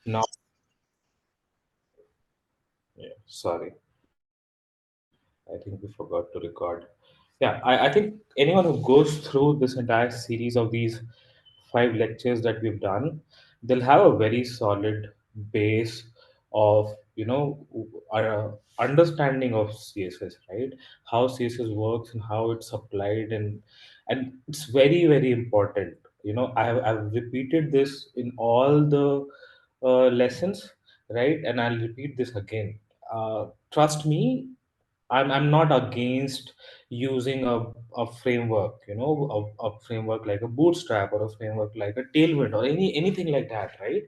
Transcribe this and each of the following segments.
Now, yeah, sorry, I think we forgot to record. Yeah, I think anyone who goes through this entire series of these 5 lectures that we've done, they'll have a very solid base of, understanding of CSS, right? How CSS works and how it's applied, and it's very very important. I've repeated this in all the lessons, right? And I'll repeat this again. Trust me, I'm not against using a framework, a framework like a Bootstrap or a framework like a Tailwind or anything like that, right?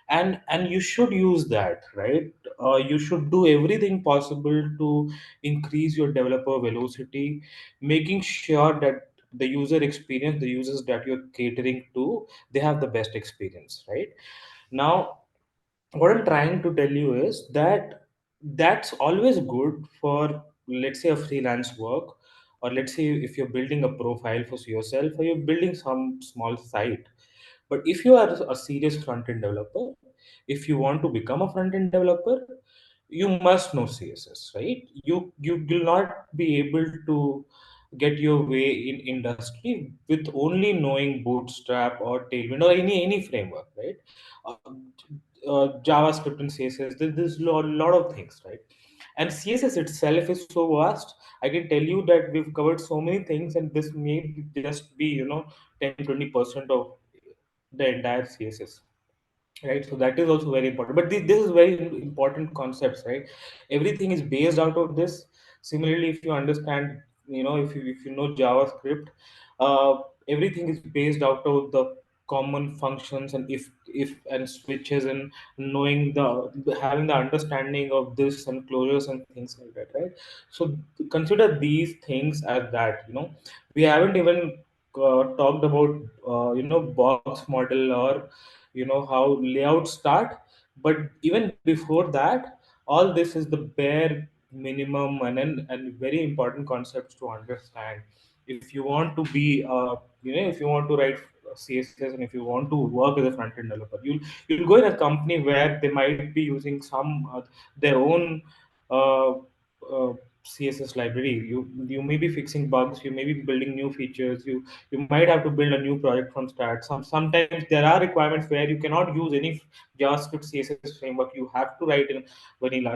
And you should use that, right? You should do everything possible to increase your developer velocity, making sure that the user experience, the users that you're catering to, they have the best experience, right? Now, what I'm trying to tell you is that that's always good for, let's say, a freelance work, or let's say if you're building a profile for yourself, or you're building some small site. But if you are a serious front end developer, if you want to become a front end developer, you must know CSS, right? You will not be able to get your way in industry with only knowing Bootstrap or Tailwind or any framework, right? Uh, JavaScript and CSS. There's a lot of things, right? And CSS itself is so vast. I can tell you that we've covered so many things, and this may just be 10-20% of the entire CSS, right? So that is also very important, but this is very important concepts, right? Everything is based out of this. Similarly, if you understand, if you know JavaScript, uh, everything is based out of the common functions and if and switches, and knowing the having the understanding of this and closures and things like that, right? So consider these things as that, we haven't even talked about box model, or how layouts start. But even before that, all this is the bare minimum, and very important concepts to understand if you want to be if you want to write CSS, and if you want to work as a front end developer. You'll go in a company where they might be using some their own uh, CSS library. You may be fixing bugs, you may be building new features, you might have to build a new project from start. Sometimes there are requirements where you cannot use any JavaScript CSS framework. You have to write in vanilla.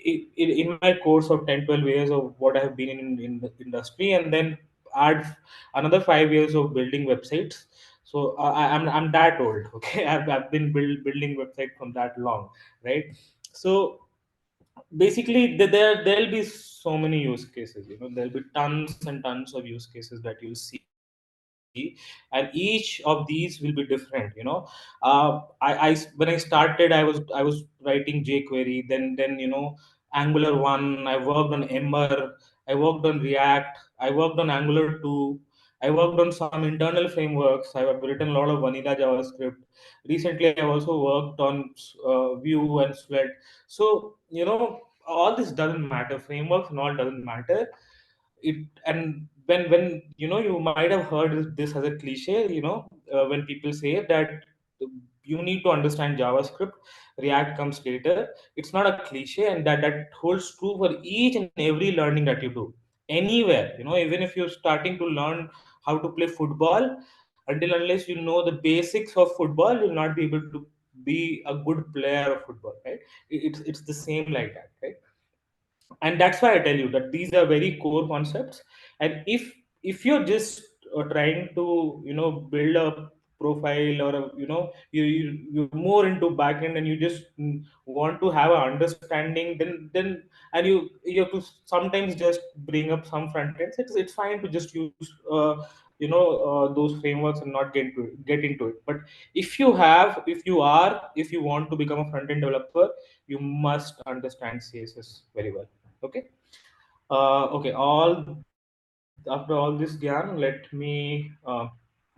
In my course of 10-12 years of what I have been in the industry, and then add another 5 years of building websites. So I'm that old. Okay, I've been building website from that long, right? So basically there'll be so many use cases. There'll be tons and tons of use cases that you'll see, and each of these will be different. When I started, I was writing jQuery, then Angular 1. I worked on Ember, I worked on React, I worked on Angular 2, I worked on some internal frameworks. I've written a lot of vanilla JavaScript. Recently I also worked on Vue and Sweat. So all this doesn't matter. Frameworks and all doesn't matter. It and when you might have heard this as a cliche. When people say that you need to understand JavaScript, React comes later. It's not a cliche, and that holds true for each and every learning that you do anywhere. Even if you're starting to learn how to play football, until unless you know the basics of football, you'll not be able to be a good player of football, right? It's the same like that, right? And that's why I tell you that these are very core concepts. And if you're just trying to build a profile, or you're more into backend, and you just want to have an understanding, then and you have to sometimes just bring up some front ends. It's fine to just use those frameworks and not get into it. But if you want to become a front end developer, you must understand CSS very well. Okay. Okay. All After all this, Gyan, let me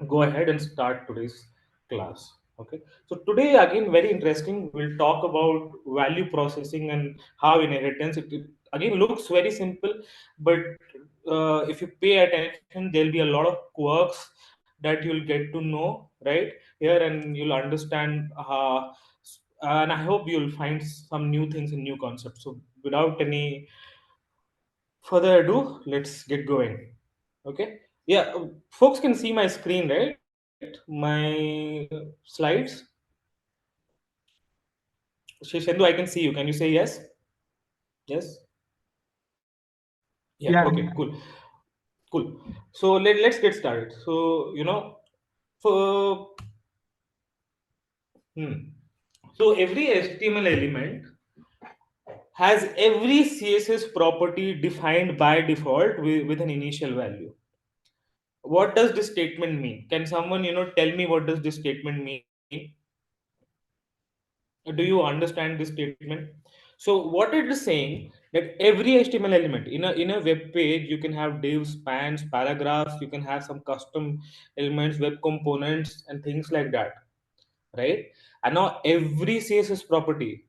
go ahead and start today's class. Okay. So today, again, very interesting. We'll talk about value processing and how inheritance. It again looks very simple, but if you pay attention, there'll be a lot of quirks that you'll get to know right here, and you'll understand. and I hope you'll find some new things and new concepts. So, without any further ado, let's get going. Okay. Yeah, folks can see my screen, right? My slides. Shendu, I can see you. Can you say yes? Yes. Yeah. Yeah, Okay. Cool. Cool. So let's get started. So for hmm. So every HTML element has every CSS property defined by default with an initial value. What does this statement mean? Can someone tell me what does this statement mean? Do you understand this statement? So what it is saying that every HTML element in a web page, you can have divs, spans, paragraphs, you can have some custom elements, web components, and things like that, right? And now every CSS property,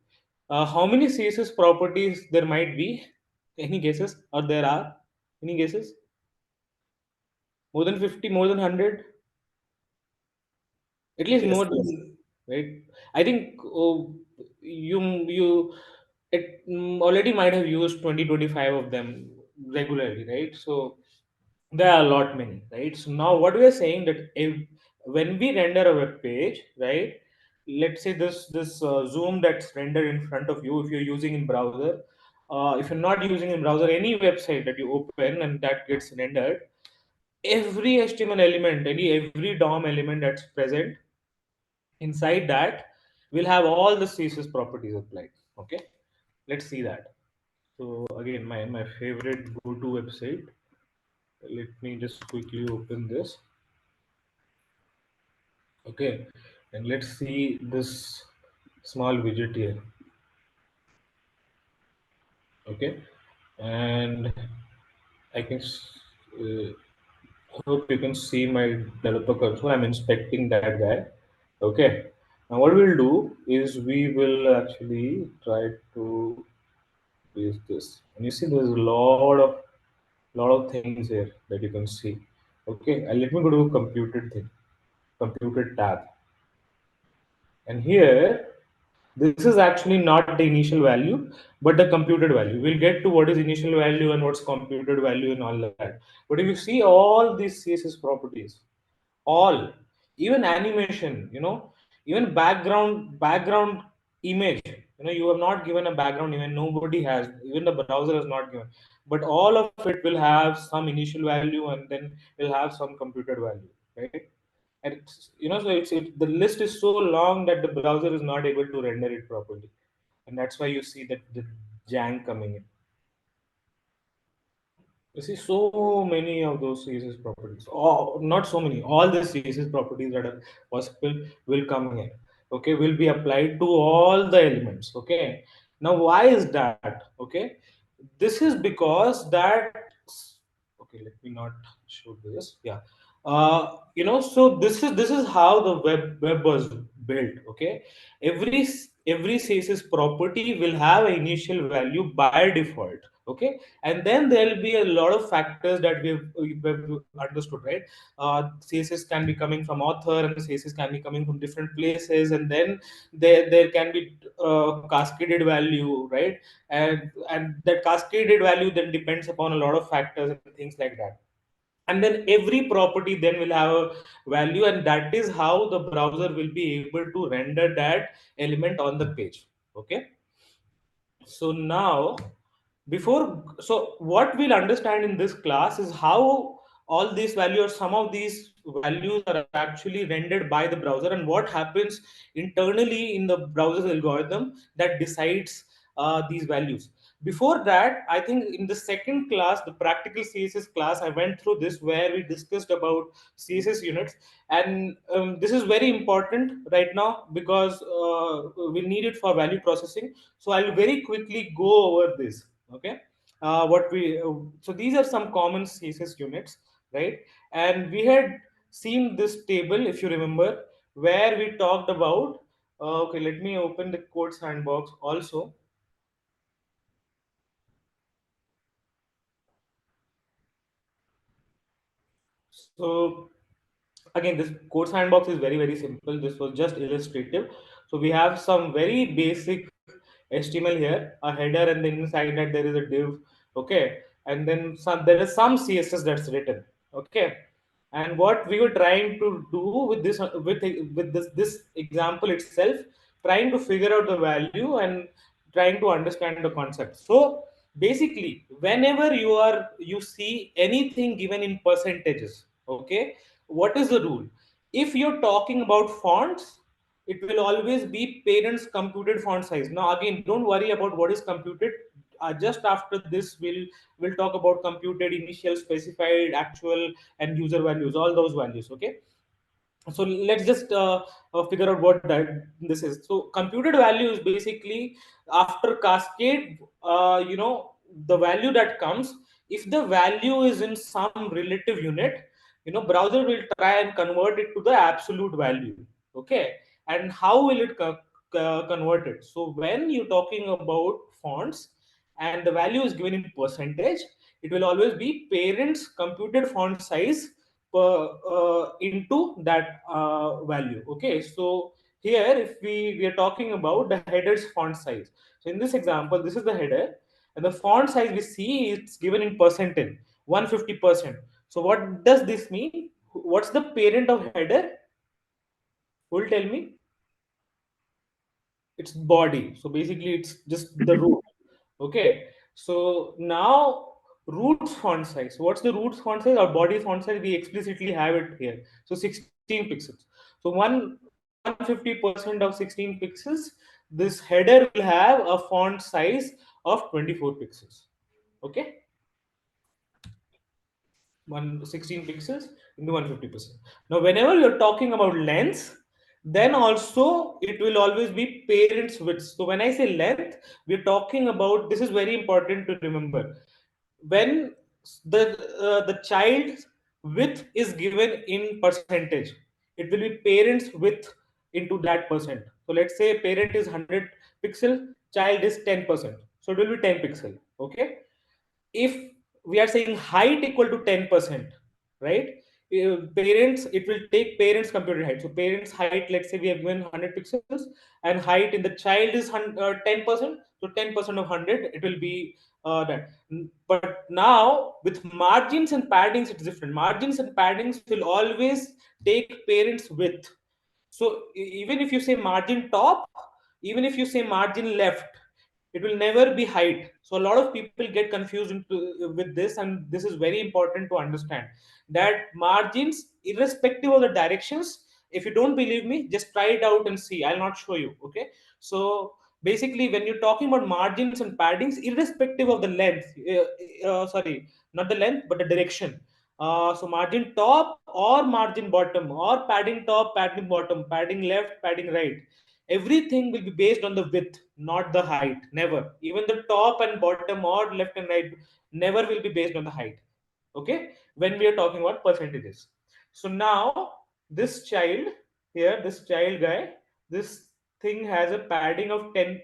how many CSS properties there might be? Any guesses? Or there are any guesses? More than 50, more than 100, at least yes, more yes. than, right? I think you it already might have used 20 25 of them regularly, right? So there are a lot many, right? So now what we are saying that if when we render a web page, right, let's say this zoom that's rendered in front of you, if you're using in browser, if you're not using in browser, any website that you open and that gets rendered, every HTML element, every DOM element that's present inside that will have all the CSS properties applied. Okay, let's see that. So again, my favorite go-to website. Let me just quickly open this. Okay, and let's see this small widget here. Okay, and I can hope you can see my developer console. I'm inspecting that guy. Okay, now what we'll do is we will actually try to use this, and you see there's a lot of things here that you can see. Okay, and let me go to a computed tab, and here this is actually not the initial value but the computed value. We'll get to what is initial value and what's computed value and all that. But if you see all these CSS properties, all, even animation, even background image, you have not given a background, even nobody has, even the browser has not given, but all of it will have some initial value and then will have some computed value, right? And so the list is so long that the browser is not able to render it properly, and that's why you see that the jank coming in. You see so many of those CSS properties. Oh, not so many. All the CSS properties that are possible will come here. Okay, will be applied to all the elements. Okay. Now, why is that? Okay, this is because that. Okay, let me not show this. Yeah. So this is how the web was built. Okay, every CSS property will have an initial value by default. Okay, and then there'll be a lot of factors that we've understood, right? CSS can be coming from author, and the CSS can be coming from different places, and then there can be cascaded value, right? And that cascaded value then depends upon a lot of factors and things like that. And then every property then will have a value, and that is how the browser will be able to render that element on the page. Okay, so now so what we'll understand in this class is how all these values, some of these values are actually rendered by the browser, and what happens internally in the browser's algorithm that decides these values. Before that, I think in the second class, the practical CSS class, I went through this where we discussed about CSS units, and this is very important right now because we need it for value processing. So I'll very quickly go over this. Okay, what we so these are some common CSS units, right? And we had seen this table, if you remember, where we talked about. Okay, let me open the code sandbox also. So again, this code sandbox is very simple. This was just illustrative. So we have some very basic HTML here, a header, and then inside that there is a div. Okay, and then there is some CSS that's written. Okay, and what we were trying to do with this example itself, trying to figure out the value and trying to understand the concept. So basically, whenever you see anything given in percentages, okay, what is the rule? If you're talking about fonts, it will always be parents computed font size. Now again, don't worry about what is computed. Just after this, we'll talk about computed, initial, specified, actual, and user values, all those values. Okay, so let's just figure out what this is. So computed value is basically after cascade, the value that comes, if the value is in some relative unit, browser will try and convert it to the absolute value. Okay, and how will it convert it? So when you're talking about fonts and the value is given in percentage, it will always be parents computed font size into that value. Okay, so here if we are talking about the header's font size. So in this example, this is the header, and the font size we see it's given in percentage, 150%. So what does this mean? What's the parent of header? Who will tell me? It's body. So basically it's just the root. Okay, so now roots font size. What's the roots font size or body font size? We explicitly have it here. So 16 pixels. So 150% of 16 pixels, this header will have a font size of 24 pixels. Okay, 116 pixels into 150%. Now, whenever you're talking about length, then also it will always be parents width. So when I say length, we're talking about, this is very important to remember. When the child's width is given in percentage, it will be parents width into that percent. So let's say parent is 100 pixel, child is 10%. So it will be 10 pixel. Okay, if we are saying height equal to 10%, right? Parents, it will take parents computed height. So parents height, let's say we have given 100 pixels, and height in the child is 10%. So 10% of 100, it will be that. But now with margins and paddings, it's different. Margins and paddings will always take parents width. So even if you say margin top, even if you say margin left, it will never be height. So a lot of people get confused with this, and this is very important to understand that margins, irrespective of the directions, if you don't believe me, just try it out and see. I'll not show you. Okay, so basically when you're talking about margins and paddings, irrespective of the length, sorry, not the length but the direction, so margin top or margin bottom or padding top, padding bottom, padding left, padding right, everything will be based on the width, not the height. Never. Even the top and bottom or left and right never will be based on the height. Okay, when we are talking about percentages. So now this child here, this child guy, this thing has a padding of 10%,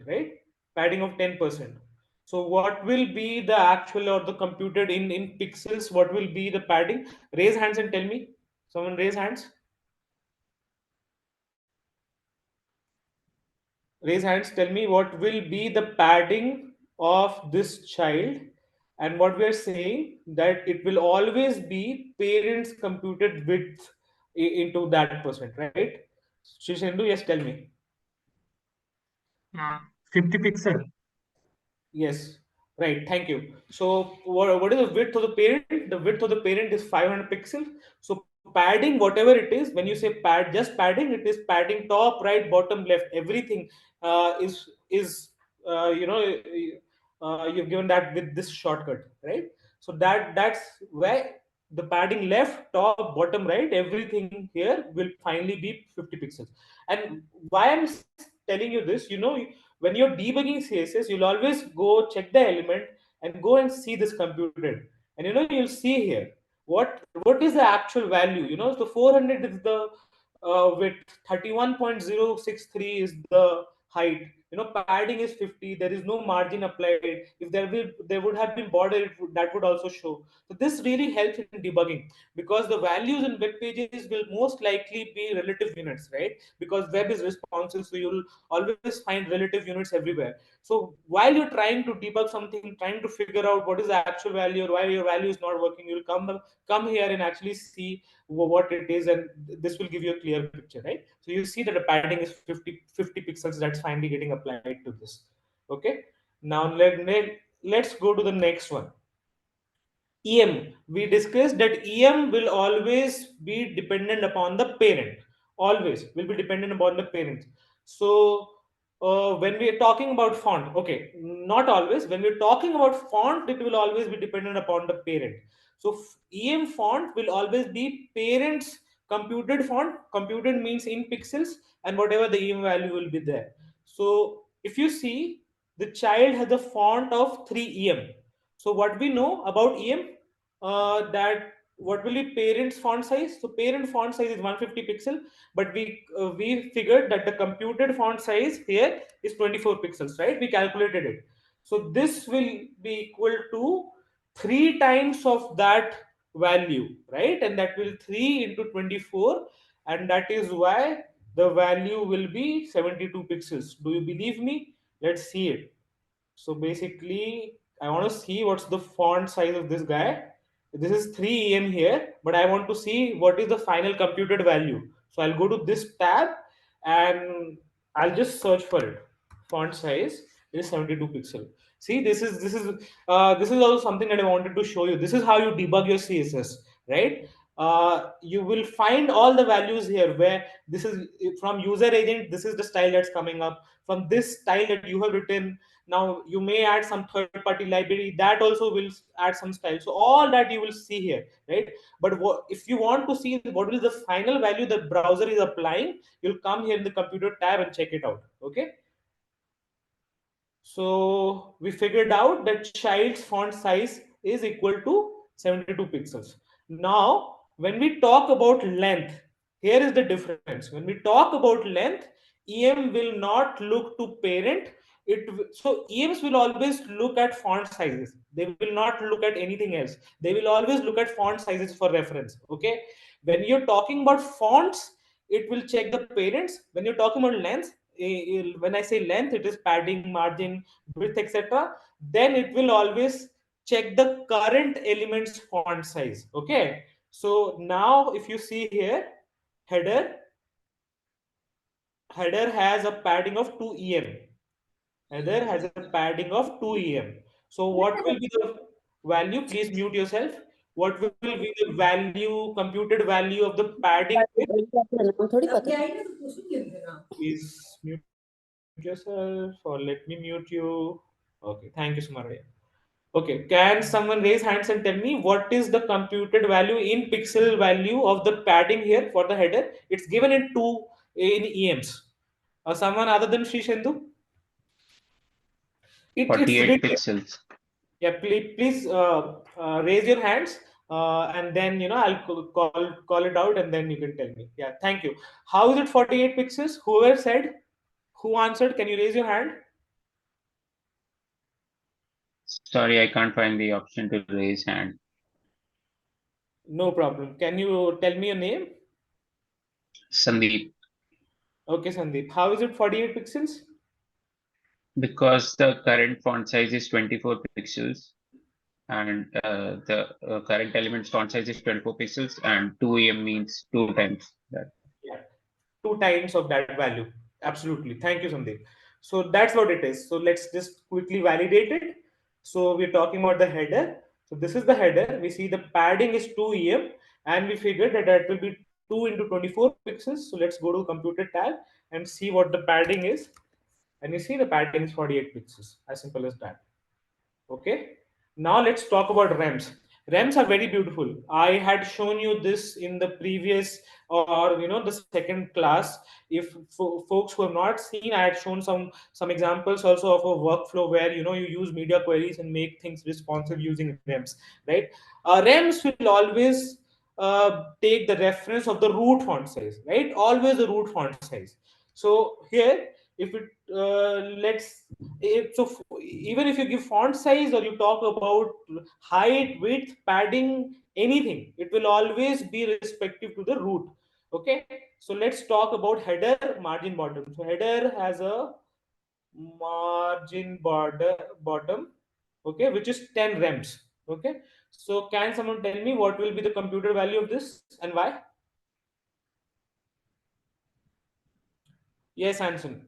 right? Padding of 10%. So what will be the actual or the computed in pixels? What will be the padding? Raise hands and tell me. Someone raise hands. Raise hands. Tell me what will be the padding of this child. And what we are saying that it will always be parents computed width into that percent, right? Shishendu, yes, tell me. 50 pixel. Yes, right. Thank you. So, what is the width of the parent? The width of the parent is 500 pixels. So, padding, whatever it is, when you say pad, just padding, it is padding top, right, bottom, left. Everything is you've given that with this shortcut, right? So that's where the padding left, top, bottom, right, everything here will finally be 50 pixels. And why I'm telling you this, when you're debugging CSS, you'll always go check the element and go and see this computed. And you'll see here what is the actual value. So 400 is the width, 31.063 is the height. padding is 50, there is no margin applied. If there would have been border, that would also show. So this really helps in debugging, because the values in web pages will most likely be relative units, right? Because web is responsive, so you'll always find relative units everywhere. So while you're trying to debug something, trying to figure out what is the actual value or why your value is not working, you'll come here and actually see what it is, and this will give you a clear picture, right? So you see that the padding is 50 pixels, that's finally getting applied to this. Okay, now let's go to the next one. EM. We discussed that EM will always be dependent upon the parent. Always will be dependent upon the parent. So when we are talking about font, okay, not always. When we're talking about font, it will always be dependent upon the parent. So EM font will always be parent's computed font. Computed means in pixels, and whatever the EM value will be there. So if you see, the child has a font of 3 EM. So what we know about EM, that what will be parent's font size? So parent font size is 150 pixel, but we figured that the computed font size here is 24 pixels, right? We calculated it. So this will be equal to 3 times of that value, right? And that will 3 into 24, and that is why the value will be 72 pixels. Do you believe me? Let's see it. So basically, I want to see what's the font size of this guy. This is 3 EM here, but I want to see what is the final computed value. So I'll go to this tab and I'll just search for it. Font size is 72 pixel. See, this is also something that I wanted to show you. This is how you debug your CSS, right? You will find all the values here, where this is from user agent. This is the style that's coming up from this style that you have written. Now you may add some third party library, that also will add some style. So all that you will see here, right? But if you want to see what is the final value the browser is applying, you'll come here in the computer tab and check it out. Okay, so we figured out that child's font size is equal to 72 pixels. Now, when we talk about length, here is the difference. When we talk about length, EM will not look to parent. So EMs will always look at font sizes. They will not look at anything else. They will always look at font sizes for reference. Okay. When you're talking about fonts, it will check the parents. When you're talking about length, when I say length, it is padding, margin, width, etc. Then it will always check the current element's font size. Okay. So now if you see here, header, header has a padding of 2 EM. Header has a padding of 2 EM. So what will be the value? Please mute yourself. What will be the value, computed value of the padding? Please mute yourself, or let me mute you. Okay, thank you, Sumaraya. Okay, can someone raise hands and tell me what is the computed value in pixel value of the padding here for the header? It's given in two in EMs. Someone other than Sri Shendu? It's 48 written. pixels. Yeah, please raise your hands, and then I'll call it out, and then you can tell me. Yeah, thank you. How is it 48 pixels? Whoever said, who answered? Can you raise your hand? Sorry, I can't find the option to raise hand. No problem. Can you tell me your name? Sandeep, Okay, Sandeep. How is it 48 pixels? because the current font size is 24 pixels and the current element's font size is 24 pixels and 2 em means 2 times that. Yeah, 2 times of that value. Absolutely. Thank you, Sandeep. So that's what it is. So let's just quickly validate it. So we're talking about the header. So this is the header. We see the padding is 2 EM, and we figured that that will be 2 into 24 pixels. So let's go to computer tab and see what the padding is. And you see the padding is 48 pixels. As simple as that. Okay. Now let's talk about REMs. REMs are very beautiful. I had shown you this in the previous, or the second class. If folks who have not seen, I had shown some examples also of a workflow where you use media queries and make things responsive using REMs, right? REMs will always take the reference of the root font size, right? Always the root font size. So here if it let's if, so even if you give font size or you talk about height, width, padding, anything, it will always be respective to the root. Okay, so let's talk about header, margin, bottom. So header has a margin border bottom, okay, which is 10 rems. Okay, so can someone tell me what will be the computer value of this and why? Yes, Hanson.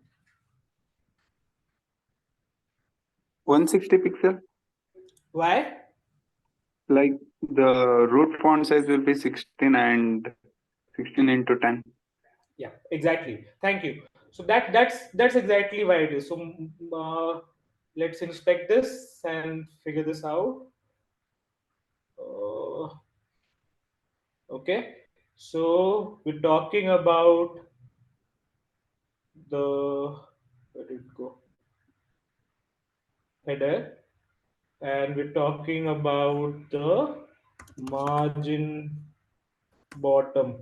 160 pixel. Why? Like the root font size will be 16 and 16 into 10. Yeah, exactly, thank you. So that's exactly why it is. So let's inspect this and figure this out. uh, okay, so we're talking about the, where did it go, header, and we're talking about the margin bottom.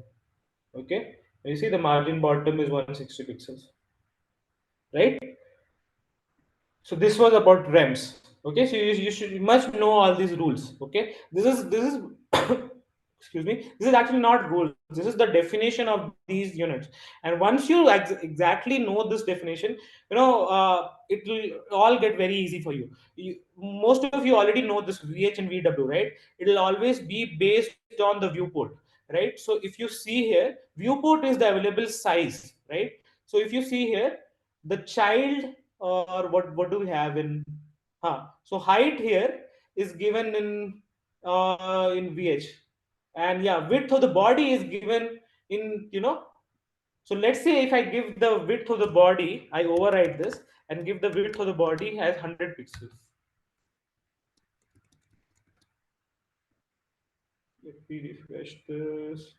Okay, you see the margin bottom is 160 pixels, right? So this was about rems. Okay, so you must know all these rules. Okay, this is excuse me, this is actually not rules, this is the definition of these units. And once you exactly know this definition, it will all get very easy for you. Most of you already know this VH and VW, right? It will always be based on the viewport, right? So if you see here, viewport is the available size, right? So if you see here, the child, or what do we have in, so height here is given in VH, and yeah, width of the body is given in, so let's say if I give the width of the body, I override this and give the width of the body as 100 pixels. Let me refresh this.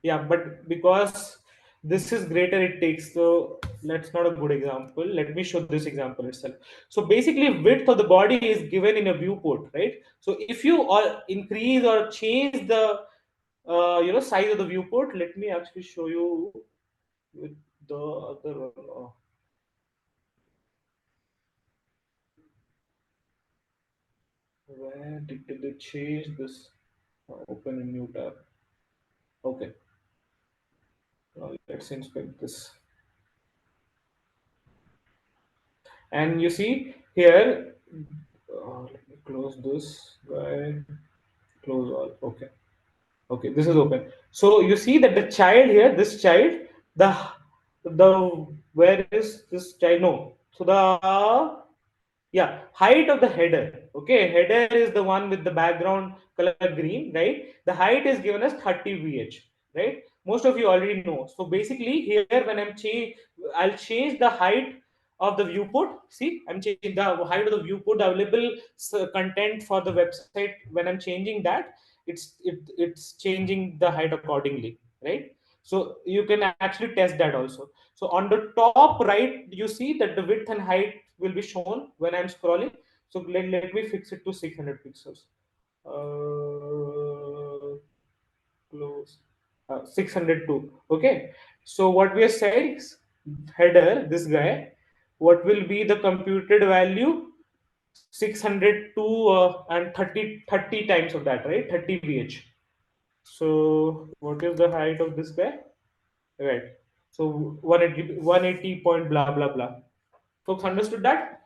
Yeah, but because this is greater, it takes the, that's not a good example. Let me show this example itself. So basically width of the body is given in a viewport, right? So if you all increase or change the size of the viewport, let me actually show you with the other one. Where did they change this? Open a new tab. Okay, let's inspect this. And you see here, let me close this guy, close all. Okay, okay, this is open. So you see that the child here, this child, the where is this child? No, so the, yeah, height of the header. Okay, header is the one with the background color green, right? The height is given as 30 vh, right? Most of you already know. So basically here, when I'll change the height of the viewport. See, I'm changing the height of the viewport, the available content for the website. When I'm changing that, it's changing the height accordingly, right? So you can actually test that also. So on the top right, you see that the width and height will be shown when I'm scrolling. So let me fix it to 600 pixels. Uh, Close. 602. Okay. So what we are saying is, header, this guy, what will be the computed value? 602 and 30 times of that, right? 30 vh. So what is the height of this guy? Right. So 180 point blah blah blah. Folks understood that?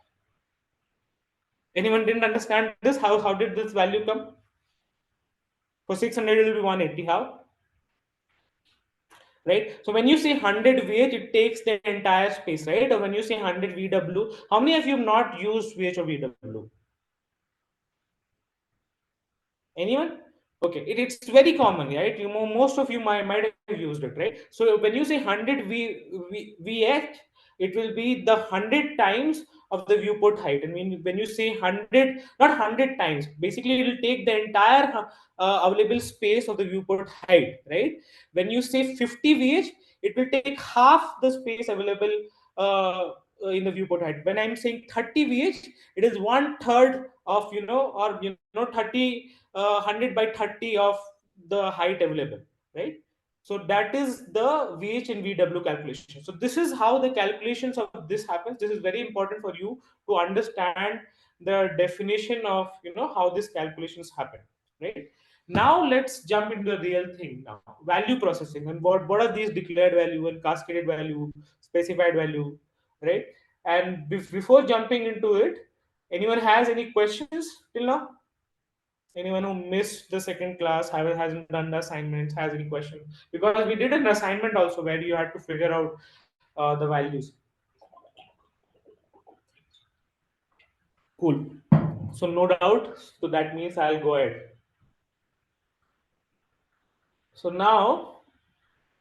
Anyone didn't understand this? How did this value come? For 600 it will be 180. How? Right? So when you say 100 VH, it takes the entire space, right? Or when you say 100 VW, how many of you have not used VH or VW? Anyone? Okay, it's very common, right? Most of you might have used it, right? So when you say 100 VH, it will be the 100 times of the viewport height. I mean, when you say 100, not 100 times, basically it will take the entire available space of the viewport height, right? When you say 50 VH, it will take half the space available uh, in the viewport height. When I'm saying 30 VH, it is one third of, or 30 100 by 30 of the height available, right? So that is the VH and VW calculation. So this is how the calculations of this happens. This is very important for you to understand the definition of how these calculations happen, right? Now let's jump into the real thing now. Value processing, and what are these declared value and cascaded value, specified value, right? And before jumping into it, anyone has any questions till now? Anyone who missed the second class, hasn't done the assignments, has any question? Because we did an assignment also where you had to figure out the values. Cool. So no doubt. So that means I'll go ahead. So now,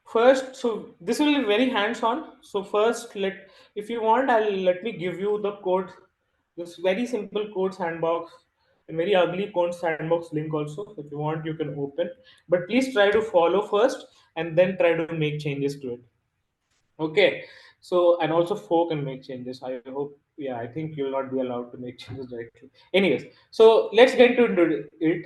first, so this will be very hands-on. So first, if you want, let me give you the code, this very simple code sandbox, and very ugly code sandbox link also. If you want, you can open, but please try to follow first, and then try to make changes to it. Okay. So, and also four can make changes. I hope, yeah, I think you'll not be allowed to make changes directly. Anyways, so let's get into it.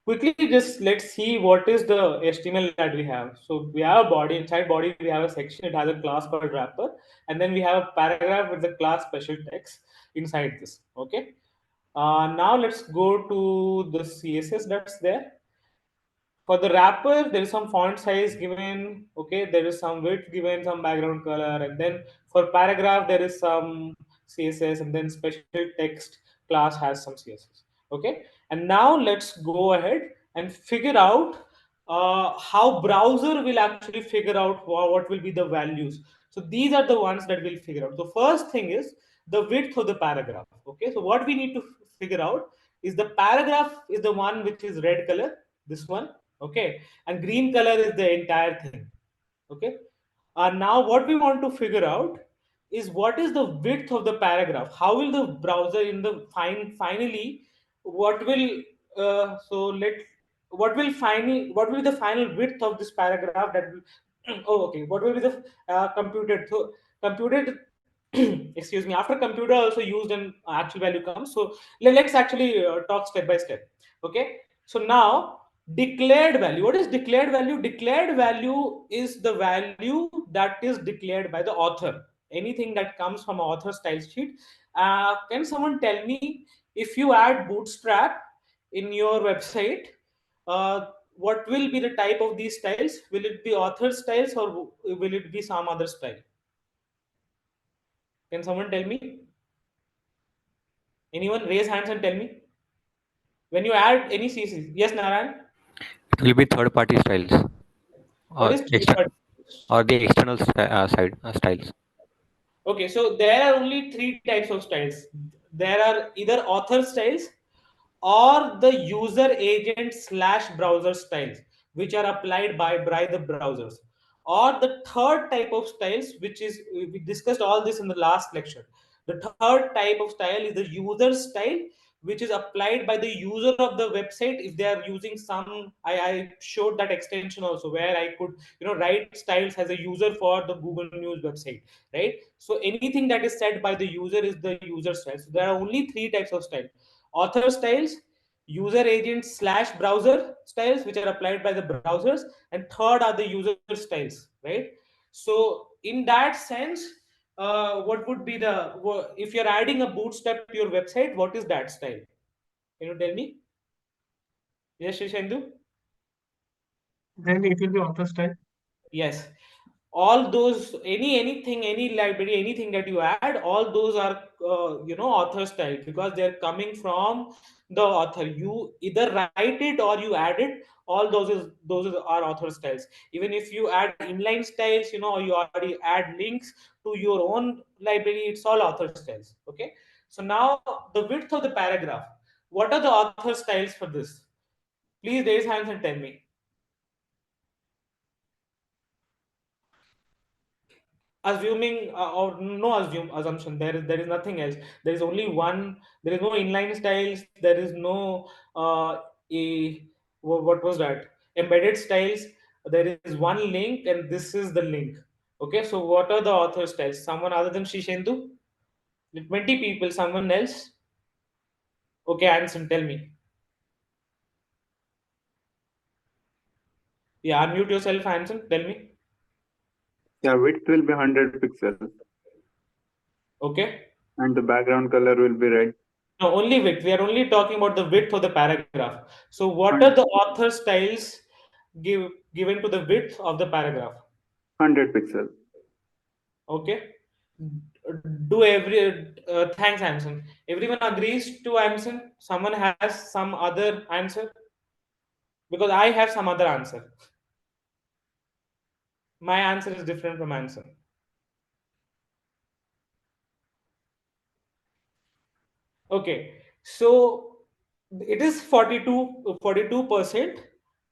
Quickly, just let's see what is the HTML that we have. So we have a body. Inside body, we have a section. It has a class called wrapper. And then we have a paragraph with the class special text inside this. Okay. Now let's go to the CSS that's there. For the wrapper, there is some font size given. Okay, there is some width given, some background color, and then for paragraph there is some CSS, and then special text class has some CSS. Okay, and now let's go ahead and figure out how browser will actually figure out what will be the values. So these are the ones that we'll figure out. The first thing is the width of the paragraph. Okay, so what we need to figure out is the paragraph is the one which is red color, this one. Okay, and green color is the entire thing. Okay, now what we want to figure out is what is the width of the paragraph. How will the browser in the finally what will so let what will be the final width of this paragraph that will oh, okay, what will be the computed, so computed excuse me, after computer also used and actual value comes. So let's actually talk step by step. Okay, so now declared value. What is declared value? Declared value is the value that is declared by the author. Anything that comes from author style sheet. Can someone tell me, if you add bootstrap in your website, what will be the type of these styles? Will it be author styles or will it be some other style? Can someone tell me? Anyone raise hands and tell me when you add any CC. Yes, Narayan. It will be third-party styles What or is third? the external side styles. Okay, so there are only three types of styles. There are either author styles or the user agent slash browser styles, which are applied by the browsers. Or the third type of styles, which is, we discussed all this in the last lecture. The third type of style is the user style, which is applied by the user of the website. If they are using some, I showed that extension also where I could write styles as a user for the Google News website, right? So anything that is said by the user is the user style. So there are only three types of style: author styles, user agent slash browser styles, which are applied by the browsers, and third are the user styles, right? So in that sense, what would be if you're adding a bootstrap to your website, what is that style? Can you tell me? Yes, Shishendu? Then it will be auto style. Yes, all those, anything, any library, anything that you add, all those are author style, because they're coming from the author. You either write it or you add it. All are author styles. Even if you add inline styles, or you already add links to your own library, it's all author styles. Okay, so now the width of the paragraph, what are the author styles for this? Please raise hands and tell me. Assuming or no assumption, there is nothing else. There is only one. There is no inline styles. There is no a what was that, embedded styles. There is one link and this is the link. Okay, so what are the author styles? Someone other than Shishendu? 20 people. Someone else? Okay, Anson, tell me. Yeah, unmute yourself, Hanson. Tell me. Yeah, width will be 100 pixels Okay. and the background color will be red. No, only width. We are only talking about the width of the paragraph. So, what are Hun- the author styles given to the width of the paragraph? 100 pixels. Okay. Do every thanks, Anson. Everyone agrees to Anson. Someone has some other answer because I have some other answer. My answer is different from Anson. Okay, so it is 42%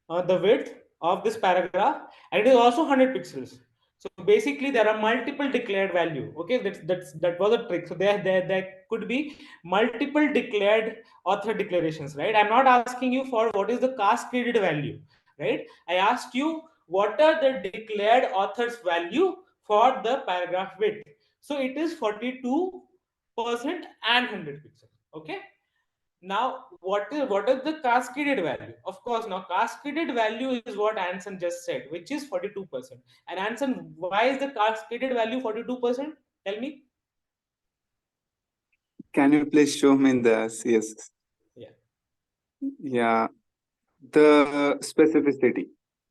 the width of this paragraph, and it is also 100 pixels. So basically, there are multiple declared value. Okay, that was a trick. So there could be multiple declared author declarations, right? I'm not asking you for what is the cascaded value, right? I asked you what are the declared author's value for the paragraph width. So it is 42% and 100 pixels. Okay, now what is the cascaded value? Of course, now cascaded value is what Anson just said, which is 42%. And Anson, why is the cascaded value 42%? Tell me. Can you please show me in the CSS? Yeah. Yeah, the specificity.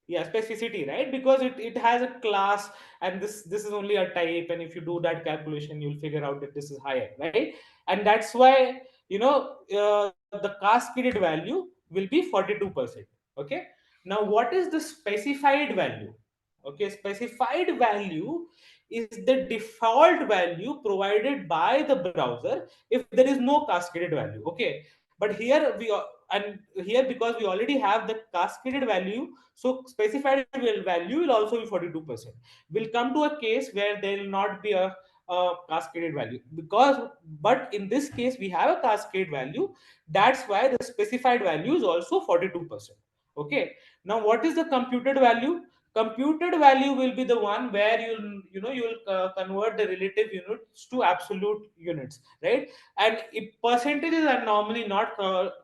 Yeah, specificity, right? Because it has a class, and this is only a type, and if you do that calculation you'll figure out that this is higher, right? And that's why, the cascaded value will be 42%. Okay, now what is the specified value? Okay, specified value is the default value provided by the browser if there is no cascaded value. Okay, but here and here, because we already have the cascaded value, so specified value will also be 42%. We'll come to a case where there will not be a cascaded value, because but in this case we have a cascade value. That's why the specified value is also 42%. Okay, now what is the computed value? Computed value will be the one where you'll convert the relative units to absolute units, right? And if percentages are normally not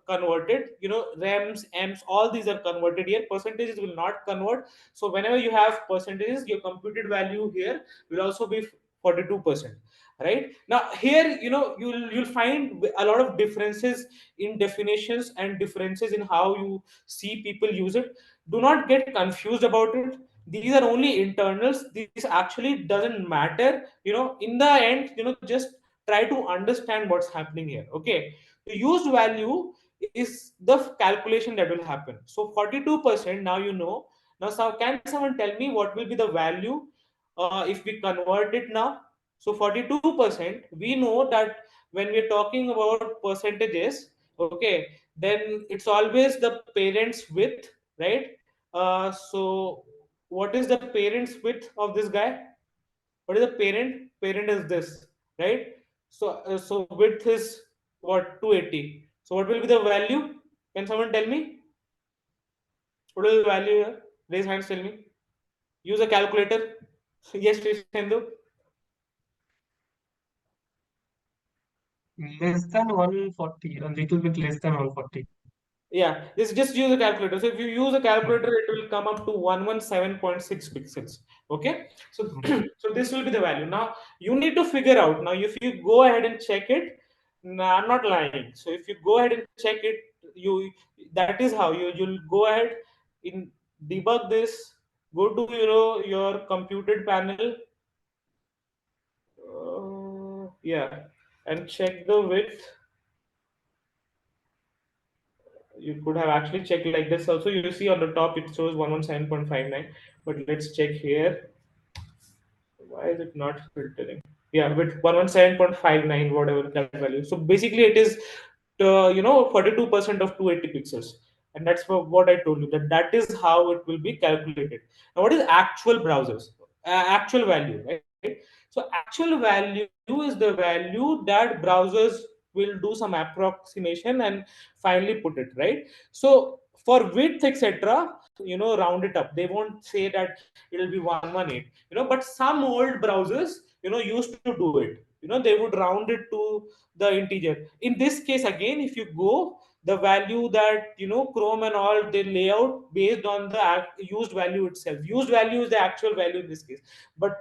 converted, rems, ems, all these are converted here. Percentages will not convert. So whenever you have percentages, your computed value here will also be 42%. Right now, here you'll find a lot of differences in definitions and differences in how you see people use it. Do not get confused about it. These are only internals. This actually doesn't matter. In the end, just try to understand what's happening here. Okay, the used value is the calculation that will happen. So 42%, now now. So can someone tell me what will be the value if we convert it now? So 42%, we know that when we're talking about percentages, okay, then it's always the parents with, right? So what is the parents with of this guy? What is the parent? Parent is this, right? So width is what, 280. So what will be the value? Can someone tell me? What is the value here? Raise hands, tell me. Use a calculator. Yes, Shendu. Less than 140, a little bit less than 140. Yeah, just use a calculator. So if you use a calculator, it will come up to 117.6 pixels. Okay, so so this will be the value. Now you need to figure out. Now if you go ahead and check it, no, I'm not lying. So if you go ahead and check it, you that is how you'll go ahead in debug this. Go to your computed panel. Yeah, and check the width. You could have actually checked like this also. You see on the top it shows 117.59, but let's check here. Why is it not filtering? Yeah, with 117.59 whatever that value. So basically it is 42% of 280 pixels. And that's what I told you, that is how it will be calculated. Now what is actual browsers? Actual value, right? So actual value is the value that browsers will do some approximation and finally put it, right? So for width, etc., round it up. They won't say that it'll be 118, but some old browsers used to do it. They would round it to the integer. In this case, again, if you go the value that Chrome and all they lay out based on the used value itself. Used value is the actual value in this case. But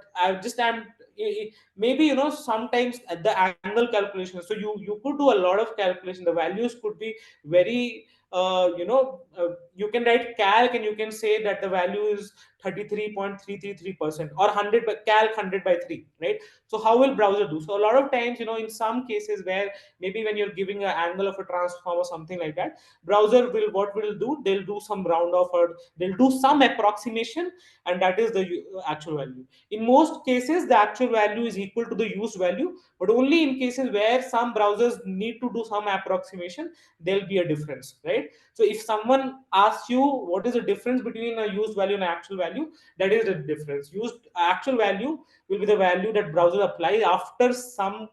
maybe sometimes at the angle calculation, so you could do a lot of calculation. The values could be very you can write calc and you can say that the value is 33.333% or 100 by calc 100 by 3, right? So how will browser do? So a lot of times, in some cases where maybe when you're giving an angle of a transform or something like that, browser will what will do, they'll do some round off or they'll do some approximation, and that is the actual value. In most cases the actual value is equal to the used value, but only in cases where some browsers need to do some approximation, there'll be a difference, right? So if someone asks you what is the difference between a used value and actual value, that is the difference. Used actual value will be the value that browser applies after some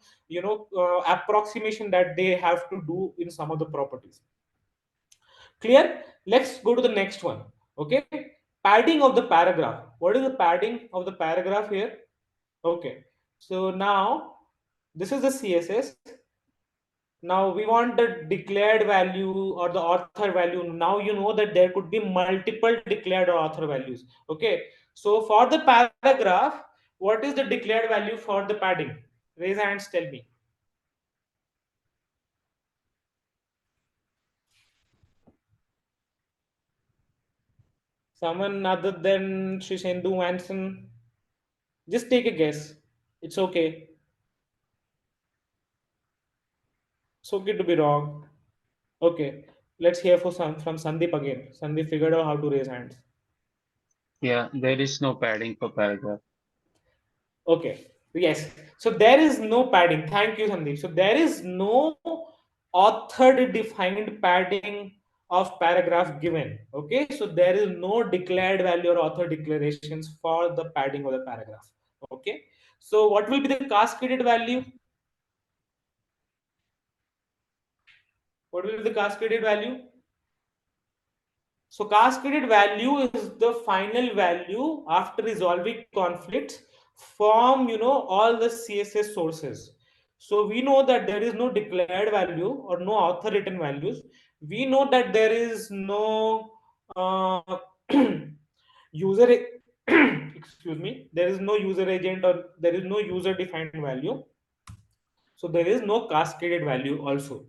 approximation that they have to do in some of the properties. Clear? Let's go to the next one. Okay, padding of the paragraph. What is the padding of the paragraph here? Okay, so now this is the CSS. Now we want the declared value or the author value. Now you know that there could be multiple declared or author values. Okay, so for the paragraph, what is the declared value for the padding? Raise hands, tell me. Someone other than Shishendu Manson, just take a guess. It's okay. It's okay to be wrong. Okay, let's hear from Sandeep again. Sandeep figured out how to raise hands. Yeah, there is no padding for paragraph. Okay, yes. So there is no padding. Thank you, Sandeep. So there is no author defined padding of paragraph given. Okay, so there is no declared value or author declarations for the padding of the paragraph. Okay, so what will be the cascaded value? What will be the cascaded value? So cascaded value is the final value after resolving conflicts from all the CSS sources. So we know that there is no declared value or no author written values. We know that there is no uh, user excuse me, there is no user agent or there is no user defined value. So there is no cascaded value also.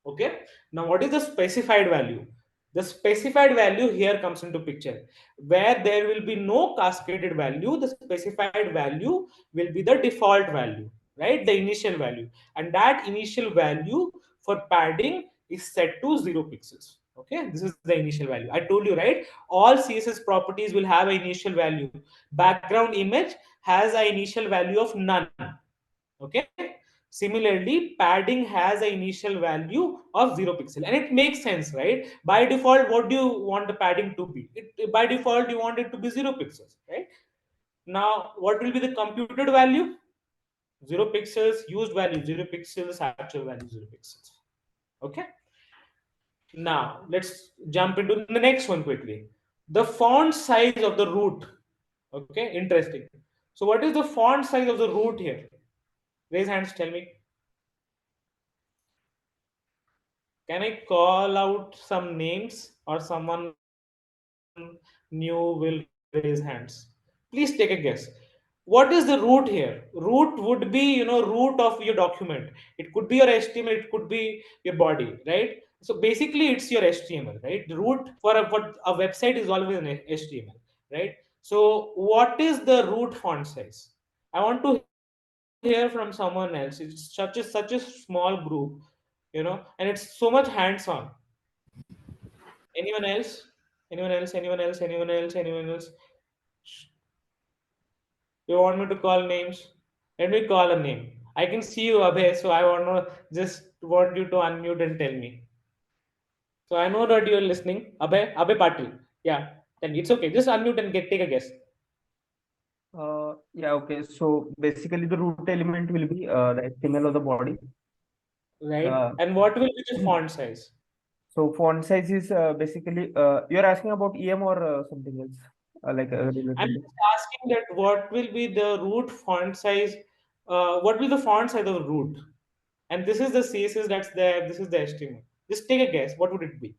Okay, now what is the specified value? The specified value here comes into picture, where there will be no cascaded value. The specified value will be the default value, right? The initial value, and that initial value for padding is set to 0 pixels. Okay, this is the initial value. I told you, right? All CSS properties will have an initial value. Background image has an initial value of none. Okay, similarly padding has an initial value of 0 pixel, and it makes sense, right? By default, what do you want the padding to be? By default you want it to be 0 pixels, right? Now what will be the computed value? 0 pixels. Used value 0 pixels. Actual value 0 pixels. Okay, now let's jump into the next one quickly. The font size of the root. Okay, interesting. So what is the font size of the root here? Raise hands, tell me. Can I call out some names or someone new will raise hands? Please take a guess. What is the root here? Root would be, root of your document. It could be your HTML, it could be your body, right? So basically it's your HTML, right? The root for a website is always an HTML, right? So what is the root font size? I want to hear from someone else. It's such a small group, and it's so much hands-on. Anyone else? Anyone else? Anyone else? Anyone else? Anyone else? You want me to call names? Let me call a name. I can see you, Abhay, so I want to just want you to unmute and tell me. So I know that you're listening. Abhay Patil. Yeah, then it's okay. Just unmute and take a guess. Yeah, okay. So basically, the root element will be the HTML of the body. Right. And what will be the font size? So font size is basically you're asking about EM or something else, I'm related. just asking that what will be the root font size? What will the font size of root? And this is the CSS that's there. This is the HTML. Just take a guess. What would it be?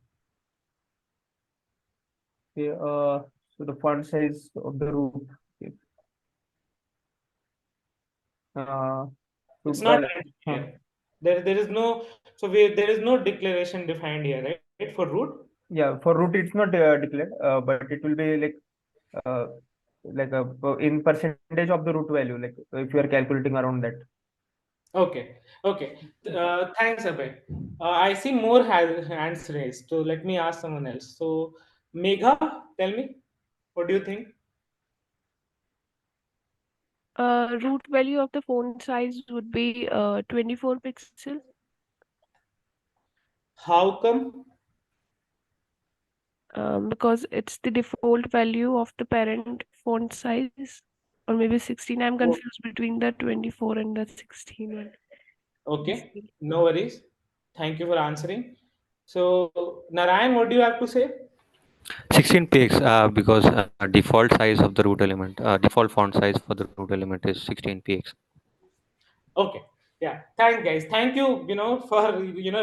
Okay, so the font size of the root. Okay. Uh, It's so not well, mentioned here. There is no, there is no declaration defined here, right? For root. yeah, for root it's not declared, but it will be uh, like a in percentage of the root value, like if you are calculating around that. Okay, okay. Thanks, Abhay. I see more hands raised. So let me ask someone else. So, Megha, tell me, what do you think? Root value of the font size would be 24 pixel How come? because it's the default value of the parent font size, or maybe 16. I'm Oh, confused between the 24 and the 16 one. okay, no worries. Thank you for answering. So, Narayan, what do you have to say? 16 px because default size of the root element, default font size for the root element is 16 px. Okay, yeah. Thanks, guys. Thank you, for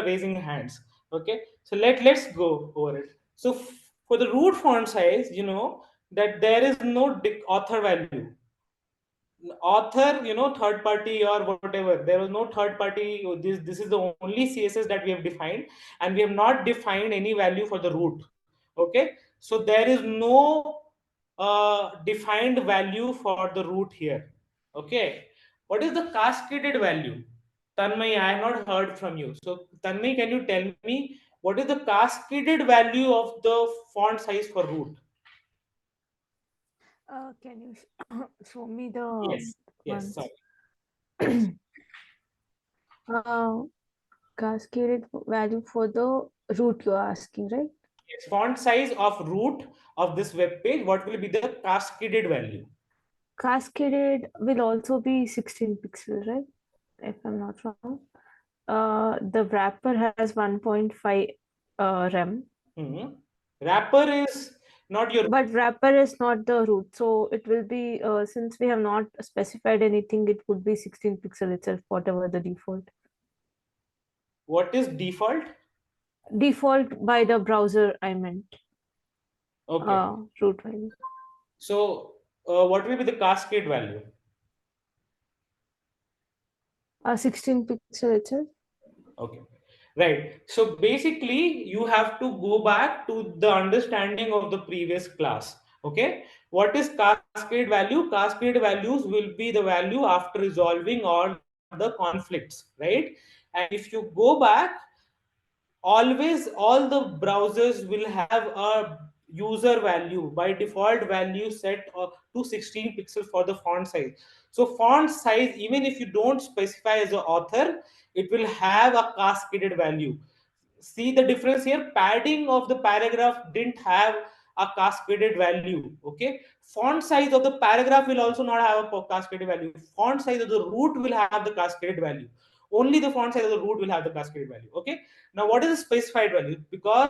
raising hands. Okay, so let's go over it. So for the root font size, that there is no author value. Author, third party or whatever, there was no third party. This is the only CSS that we have defined, and we have not defined any value for the root. Okay, so there is no defined value for the root here. Okay, what is the cascaded value? Tanmay, I have not heard from you. So Tanmay, can you tell me what is the cascaded value of the font size for root? Can you show me the Yes, ones? sorry. Yes. uh, Cascaded value for the root you're asking, right? Yes, font size of root of this web page, what will be the cascaded value? Cascaded will also be 16 pixels, right? If I'm not wrong. The wrapper has 1.5 rem. Mhm. Wrapper is not your. But wrapper is not the root, so it will be since we have not specified anything, it would be 16 pixel itself, whatever the default. What is default? Default by the browser, I meant. Okay. Root value. So what will be the cascade value? 16 pixel itself. Okay. Right. So basically, you have to go back to the understanding of the previous class. Okay. What is cascade value? Cascade values will be the value after resolving all the conflicts, right? And if you go back, always all the browsers will have a user value by default value set to 16 pixels for the font size. So font size, even if you don't specify as an author, it will have a cascaded value. See the difference here, padding of the paragraph didn't have a cascaded value. Okay, font size of the paragraph will also not have a cascaded value. Font size of the root will have the cascaded value. Only the font size of the root will have the cascaded value. Okay, now what is the specified value? Because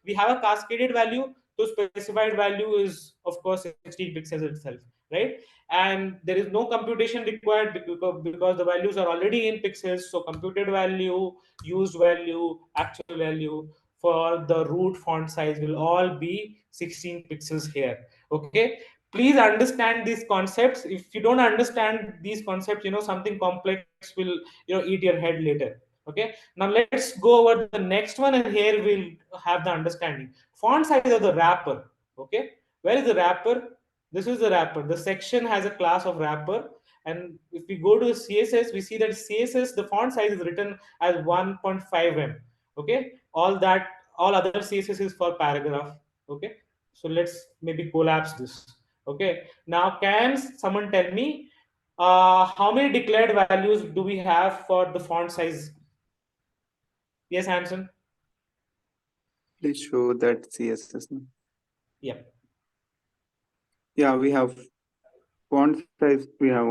we have a cascaded value, so specified value is of course 16 pixels itself, right? And there is no computation required because the values are already in pixels. So computed value, used value, actual value for the root font size will all be 16 pixels here. Okay, please understand these concepts. If you don't understand these concepts, something complex will eat your head later. Okay, now let's go over the next one, and here we'll have the understanding. Font size of the wrapper. Okay, where is the wrapper? This is the wrapper. The section has a class of wrapper, and if we go to the CSS, we see that CSS, the font size is written as 1.5 m. Okay, all other CSS is for paragraph. Okay, so let's maybe collapse this. Okay, now can someone tell me how many declared values do we have for the font size? Yes, Hanson. Please show that CSS. Yeah. Yeah, we have font size. We have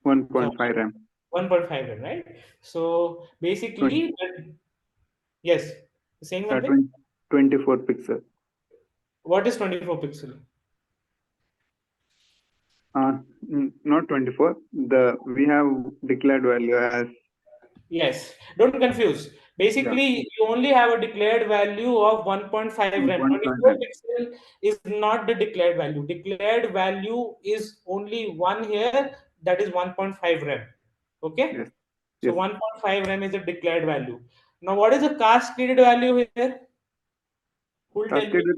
1.5 rem. 1.5 m, right? So basically, yes, saying something. 24 pixel. What is 24 pixel? Not 24. We have declared value as Yes, don't confuse. Yeah, Basically, you only have a declared value of 1.5 rem. 1.5 24 rem. pixel is not the declared value. Declared value is only one here, that is 1.5 rem. Okay? Yes, So yes. 1.5 rem is the declared value. Now, what is the cascaded value here? Who will tell me? Cascaded.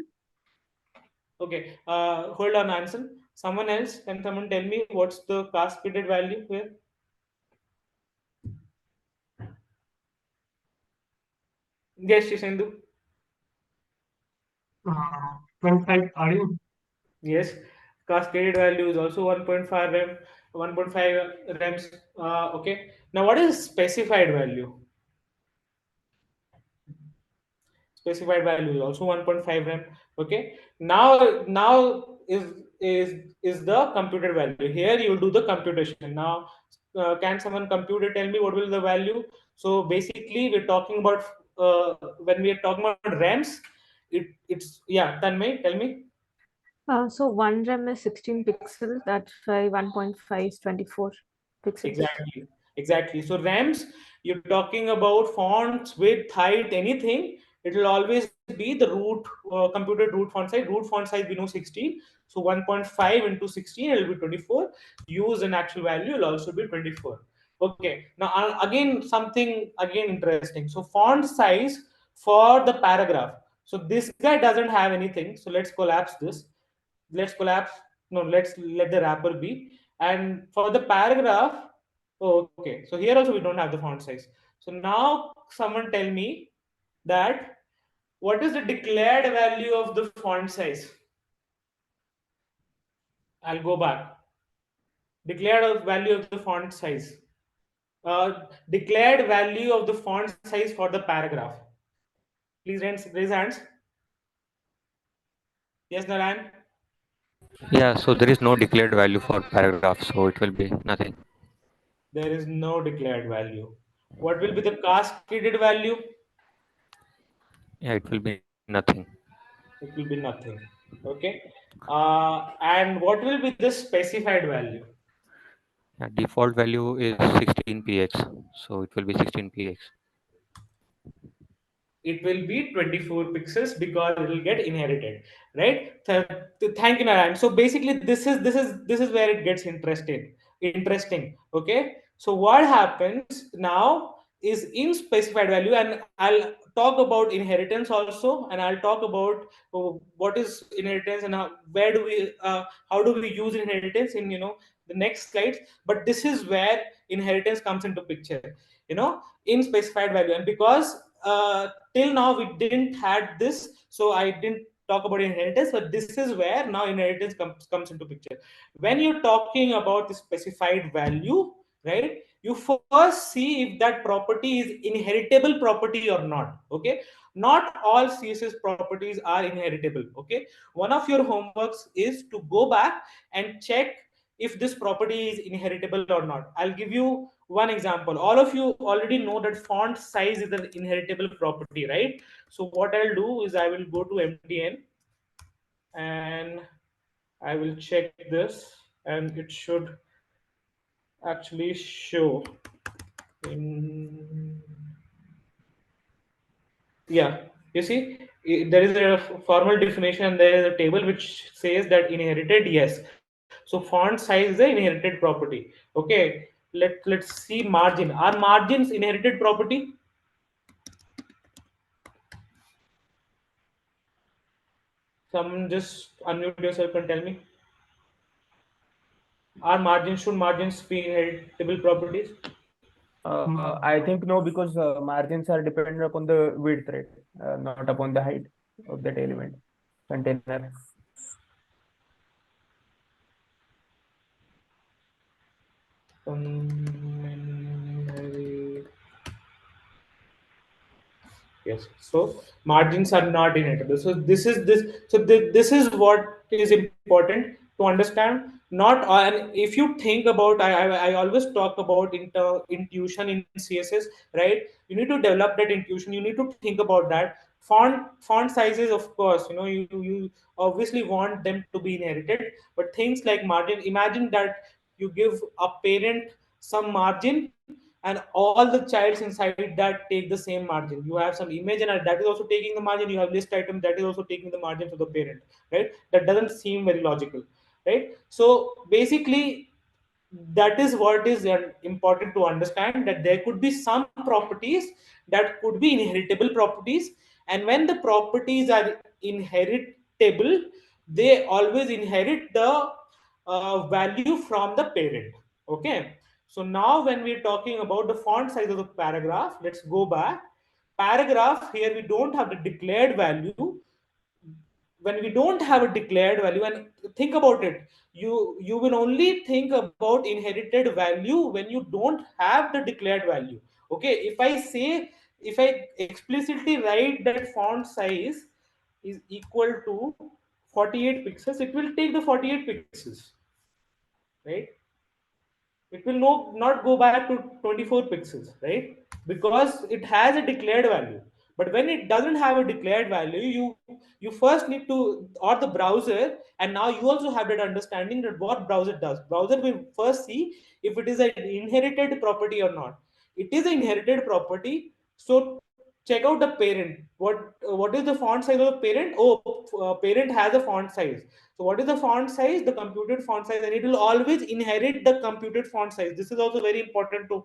Okay, hold on, answer. Someone else, can someone tell me what's the cascaded value here? Yes, Shishendu. 25 RU. Yes, cascaded value is also 1.5 rem, 1.5 rems. Okay. Now, what is specified value? Specified value is also 1.5 rem. Okay. Now is the computed value. Here you do the computation. Now, can someone compute it? Tell me what will the value? So basically, we're talking about when we are talking about rems. It's yeah. Tanmay, tell me. So 1 rem is 16 pixels, that's why 1.5 is 24 pixels. Exactly. So RAMs, you're talking about fonts, width, height, anything. It will always be the root computed root font size. Root font size we know 16. So 1.5 into 16 it will be 24. Use an actual value will also be 24. Okay. Now again something again interesting. So font size for the paragraph. So this guy doesn't have anything. So let's collapse this. Let's collapse. No, let's let the wrapper be. And for the paragraph, oh, okay. So here also we don't have the font size. So now someone tell me that what is the declared value of the font size? I'll go back. Declared value of the font size. Declared value of the font size for the paragraph. Please raise hands. Yes, Narayan. Yeah, so there is no declared value for paragraph, so it will be nothing. There is no declared value. What will be the cascaded value? Yeah, it will be nothing. It will be nothing. Okay. And what will be the specified value? Yeah, default value is 16px, so it will be 16px. It will be 24 pixels because it will get inherited, right? So, thank you, Narayan. So basically this is where it gets interesting. Okay, so what happens now is in specified value, and I'll talk about inheritance also, and I'll talk about what is inheritance and how do we use inheritance in the next slides. But this is where inheritance comes into picture, in specified value. And because till now we didn't had this, so I didn't talk about inheritance, but this is where now inheritance comes into picture. When you're talking about the specified value, right, you first see if that property is inheritable property or not. Okay, not all CSS properties are inheritable. Okay, one of your homeworks is to go back and check if this property is inheritable or not. I'll give you one example. All of you already know that font size is an inheritable property, right? So what I'll do is I will go to MDN and I will check this, and it should actually show in, yeah, you see, there is a formal definition and there is a table which says that inherited, yes. So font size is the inherited property. Okay, let's see margin. Are margins inherited property? Someone just unmute yourself and tell me. Are margins, should margins be inheritable properties? I think no, because margins are dependent upon the width, right? Not upon the height of that element container. Yes. So margins are not inheritable. So this is this. So this is what is important to understand. Not and if you think about, I always talk about intuition in CSS, right? You need to develop that intuition. You need to think about that. Font sizes, of course, you obviously want them to be inherited, but things like margin. Imagine that you give a parent some margin and all the childs inside that take the same margin. You have some image and that is also taking the margin. You have list item that is also taking the margin for the parent, right? That doesn't seem very logical, right? So basically, that is what is important to understand, that there could be some properties that could be inheritable properties, and when the properties are inheritable, they always inherit the value from the parent. Okay, so now when we're talking about the font size of the paragraph, let's go back. Paragraph, here we don't have the declared value. When we don't have a declared value, and think about it, you will only think about inherited value when you don't have the declared value. Okay, if I explicitly write that font size is equal to 48 pixels, it will take the 48 pixels, right? It will not go back to 24 pixels, right? Because it has a declared value. But when it doesn't have a declared value, you first need to, or the browser, and now you also have that understanding that what browser does. Browser will first see if it is an inherited property or not. It is an inherited property, so check out the parent. What is the font size of the parent? Oh, parent has a font size. So what is the font size? The computed font size, and it will always inherit the computed font size. This is also very important to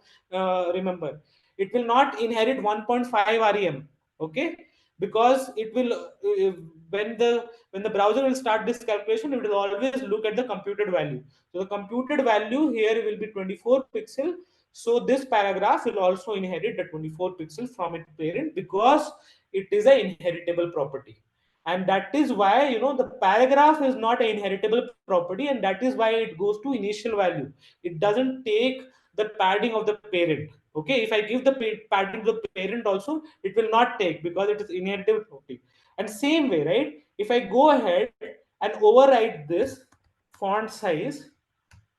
remember. It will not inherit 1.5 rem. Okay, because it will when the browser will start this calculation, it will always look at the computed value. So the computed value here will be 24 pixel. So this paragraph will also inherit the 24 pixel from its parent because it is an inheritable property. And that is why, the paragraph is not an inheritable property, and that is why it goes to initial value. It doesn't take the padding of the parent. Okay, if I give the padding to the parent also, it will not take because it is inheritable property. And same way, right, if I go ahead and override this font size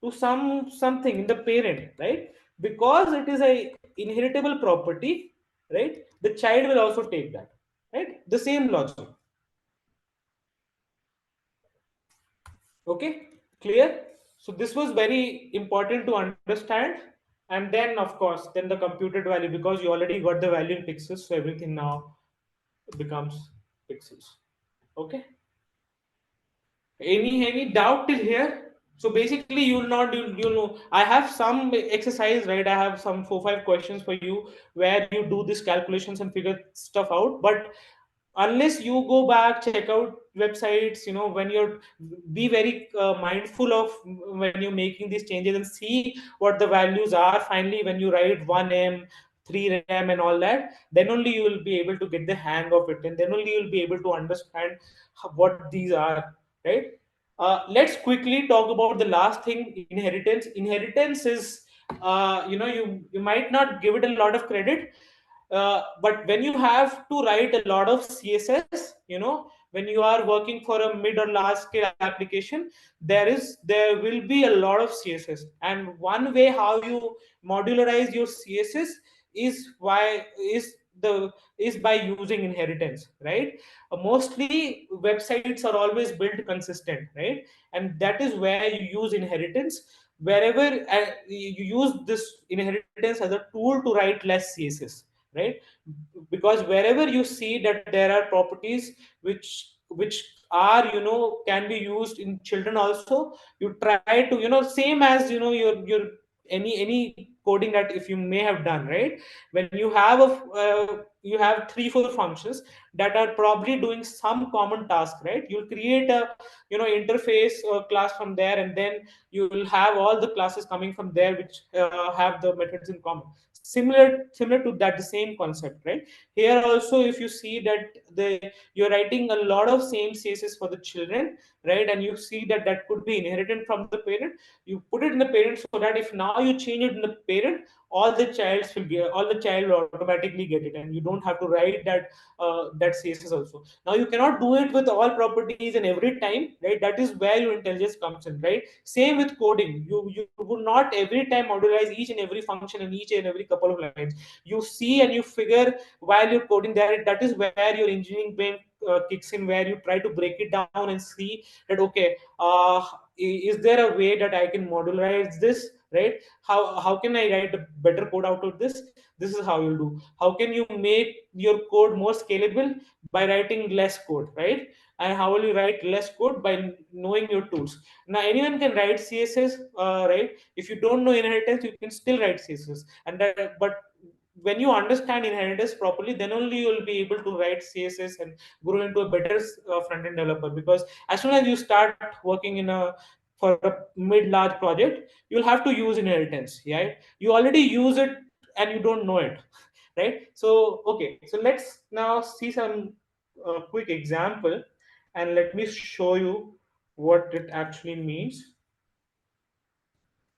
to something in the parent, right, because it is a inheritable property, right, the child will also take that, right? The same logic. Okay, clear? So this was very important to understand. And then of course, then the computed value, because you already got the value in pixels, so everything now becomes pixels. Okay, any doubt till here? So basically, you'll know, I have some exercise, right? I have some 4-5 questions for you where you do these calculations and figure stuff out. But unless you go back, check out websites, when you're, be very mindful of when you're making these changes, and see what the values are finally when you write 1m, 3m and all that. Then only you will be able to get the hang of it, and then only you'll be able to understand what these are, right? Let's quickly talk about the last thing, inheritance. Inheritance is, you might not give it a lot of credit, but when you have to write a lot of CSS, when you are working for a mid or large scale application, there will be a lot of CSS. And one way how you modularize your CSS is is by using inheritance, right? Mostly websites are always built consistent, right? And that is where you use inheritance. Wherever you use this inheritance as a tool to write less CSS, right? Because wherever you see that there are properties which are, can be used in children also, you try to, same as, your any coding that if you may have done, right? When you have you have 3-4 functions that are probably doing some common task, right? You'll create a, interface class from there, and then you will have all the classes coming from there which have the methods in common. Similar to that, the same concept, right? Here also, if you see that you're writing a lot of same CSS for the children, right? And you see that that could be inherited from the parent, you put it in the parent, so that if now you change it in the parent, all the child will automatically get it, and you don't have to write that CSS also. Now you cannot do it with all properties and every time, right? That is where your intelligence comes in, right? Same with coding. You would not every time modularize each and every function in each and every couple of lines. You see and you figure while you're coding there. That is where your engineering brain kicks in, where you try to break it down and see that, okay, is there a way that I can modularize this, right? How can I write a better code out of this? This is how you'll do. How can you make your code more scalable? By writing less code, right? And how will you write less code? By knowing your tools. Now anyone can write CSS, right? If you don't know inheritance, you can still write CSS. And that, but when you understand inheritance properly, then only you will be able to write CSS and grow into a better front-end developer. Because as soon as you start working in a for a mid-large project, you'll have to use inheritance, right? You already use it and you don't know it, right? So okay, so let's now see some quick example, and let me show you what it actually means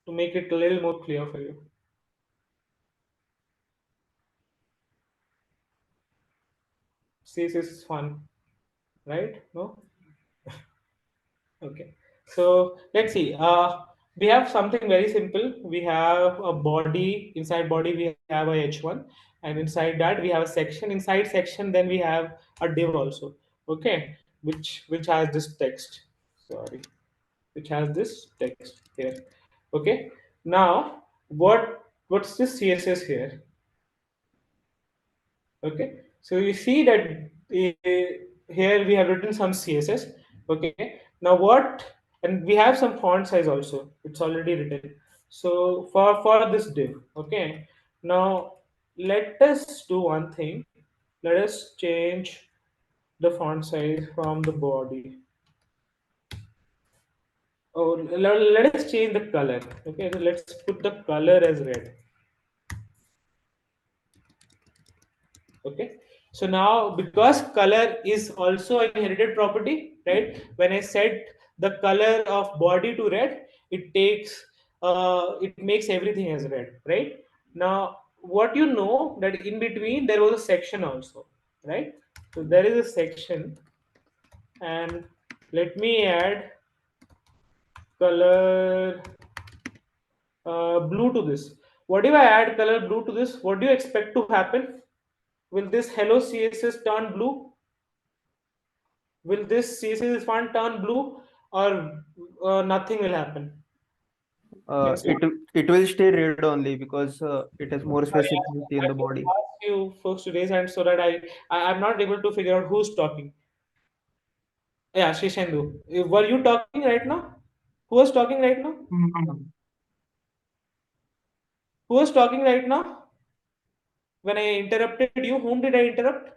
to make it a little more clear for you. CSS is fun, right? No? Okay. So let's see. We have something very simple. We have a body. Inside body, we have a h1, and inside that we have a section. Inside section, then we have a div also. Okay, which has this text. Sorry, which has this text here. Okay. Now, what's this CSS here? Okay, so you see that here we have written some CSS. Okay, now what, and we have some font size also, it's already written. So for this div, okay, now let us do one thing. Let us change the font size from the body. Oh, let us change the color. Okay, so let's put the color as red. Okay, so now because color is also an inherited property, right? When I set the color of body to red, it takes it makes everything as red, right? Now what you know that in between there was a section also, right? So there is a section, and let me add color blue to this. What if I add color blue to this? What do you expect to happen? Will this hello CSS turn blue? Will this CSS font turn blue, or nothing will happen? Let's see. It will stay red only because it has more Sorry, specificity in I the should body. ask you folks to raise hands so that I'm not able to figure out who's talking. Yeah, Shishendu. Were you talking right now? Who was talking right now? Mm, Who was talking right now? When I interrupted you, whom did I interrupt?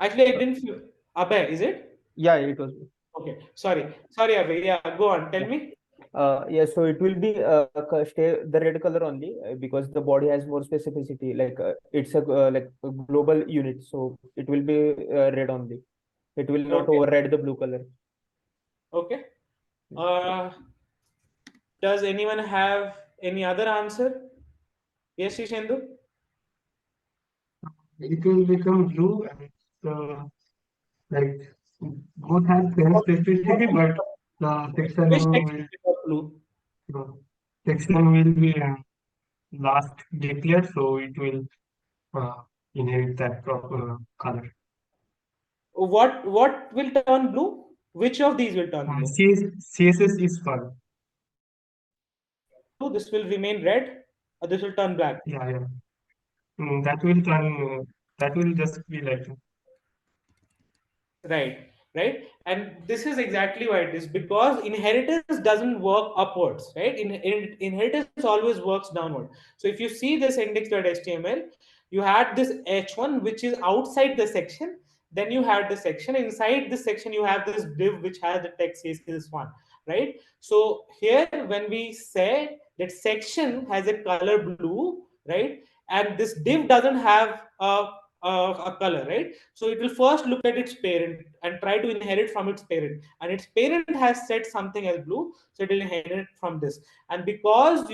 Actually, I didn't feel. Abhay, is it? Yeah, it was. Okay. Sorry, Abhay. Yeah, go on. Tell Yeah. me. Yeah, so it will be stay the red color only because the body has more specificity. Like it's a like a global unit, so it will be red only. It will not Okay. override the blue color. Okay. Uh, does anyone have any other answer? Yes, Shishendu? it will become blue, and like both have same specificity, but the section Which text will will become blue? uh, section will be last declared, so it will uh, inherit that proper color. What will turn blue? Which of these will turn blue? CSS is fun. Blue, this will remain red, or this will turn black. Yeah, yeah. That will turn. That will just be like. Right, and this is exactly why it is, because inheritance doesn't work upwards, right? Inheritance always works downward. So if you see this index.html, you had this h1 which is outside the section, then you had the section inside this section, you have this div which has the text says this one, right? So here when we say that section has a color blue, right, and this div doesn't have a color, right? So it will first look at its parent and try to inherit from its parent, and its parent has set something as blue, so it will inherit from this. And because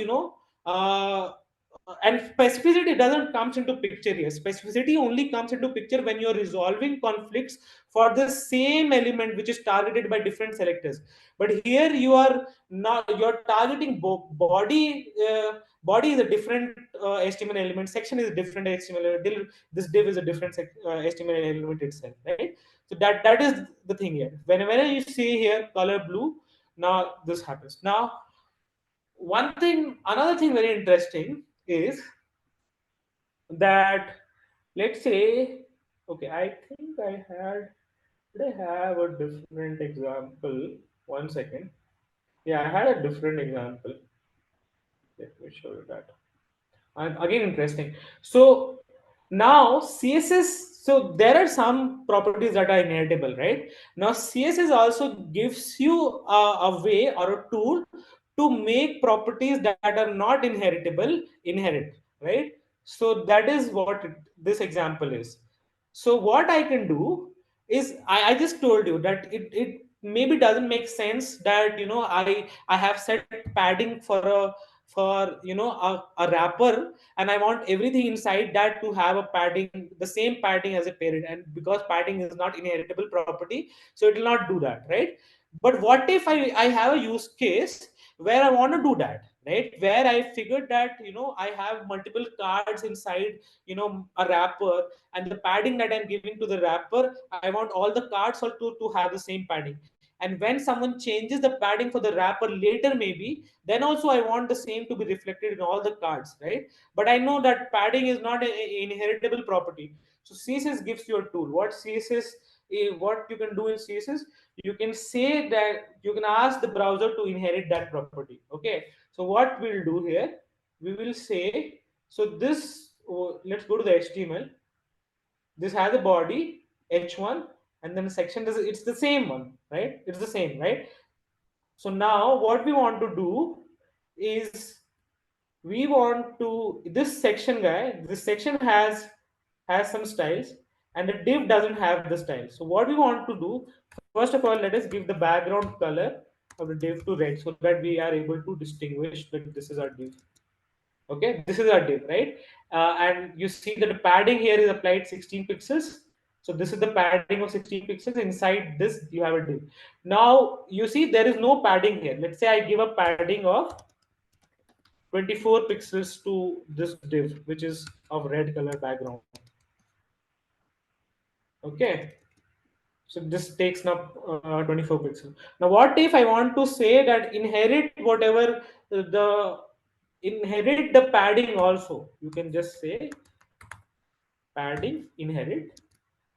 and specificity doesn't comes into picture here. Specificity only comes into picture when you're resolving conflicts for the same element which is targeted by different selectors. But here you are not, you're targeting body. Body is a different HTML element, section is a different HTML element, this div is a different HTML element itself, right? So that is the thing here. Whenever you see here color blue, Now this happens. Now another thing very interesting is that, let's say, okay, I think did I have a different example? One second. Yeah, I had a different example. Let me show you that. And again, interesting. So now CSS, so there are some properties that are inheritable, right? Now CSS also gives you a way or a tool to make properties that are not inheritable inherit, right? So that is what this example is. So what I can do is, I just told you that it maybe doesn't make sense that, I have set padding for a wrapper, and I want everything inside that to have a padding, the same padding as a parent, and because padding is not inheritable property, so it will not do that, right? But what if I have a use case where I want to do that, right? Where I figured that, I have multiple cards inside, a wrapper, and the padding that I'm giving to the wrapper, I want all the cards to have the same padding. And when someone changes the padding for the wrapper later, maybe, then also I want the same to be reflected in all the cards, right? But I know that padding is not an inheritable property. So CSS gives you a tool. What you can do in CSS, you can say that you can ask the browser to inherit that property. Okay, so what we'll do here, we will say, so this, let's go to the HTML. This has a body h1, and then section does, it's the same one, right? It's the same, right? So now what we want to do is, we want to, this section has some styles, and the div doesn't have the style. So what we want to do, first of all, let us give the background color of the div to red, so that we are able to distinguish that this is our div. Okay, this is our div, right? And you see that the padding here is applied 16 pixels. So this is the padding of 16 pixels. Inside this you have a div. Now you see there is no padding here. Let's say I give a padding of 24 pixels to this div, which is of red color background. Okay, so this takes now 24 pixels. Now what if I want to say that inherit whatever the inherit the padding also? You can just say padding inherit,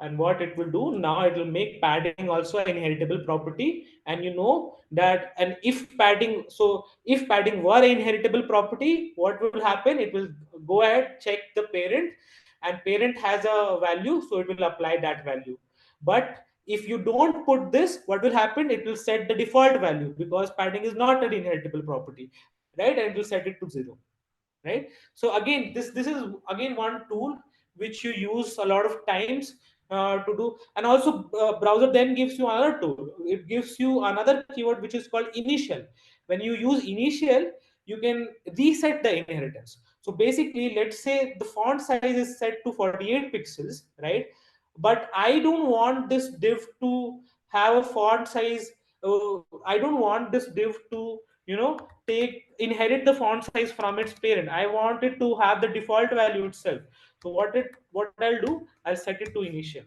and what it will do now, it will make padding also an inheritable property. And you know that, and if padding, so if padding were an inheritable property, what will happen, it will go ahead, check the parent, and parent has a value, so it will apply that value. But if you don't put this, what will happen, it will set the default value, because padding is not an inheritable property, right? And it will set it to 0, right? So again, this is again one tool which you use a lot of times to do. And also browser then gives you another tool. It gives you another keyword which is called initial. When you use initial, you can reset the inheritance. So basically, let's say the font size is set to 48 pixels, right? But I don't want this div to have a font size, I don't want this div to, take inherit the font size from its parent. I want it to have the default value itself. So what I'll do, I'll set it to initial.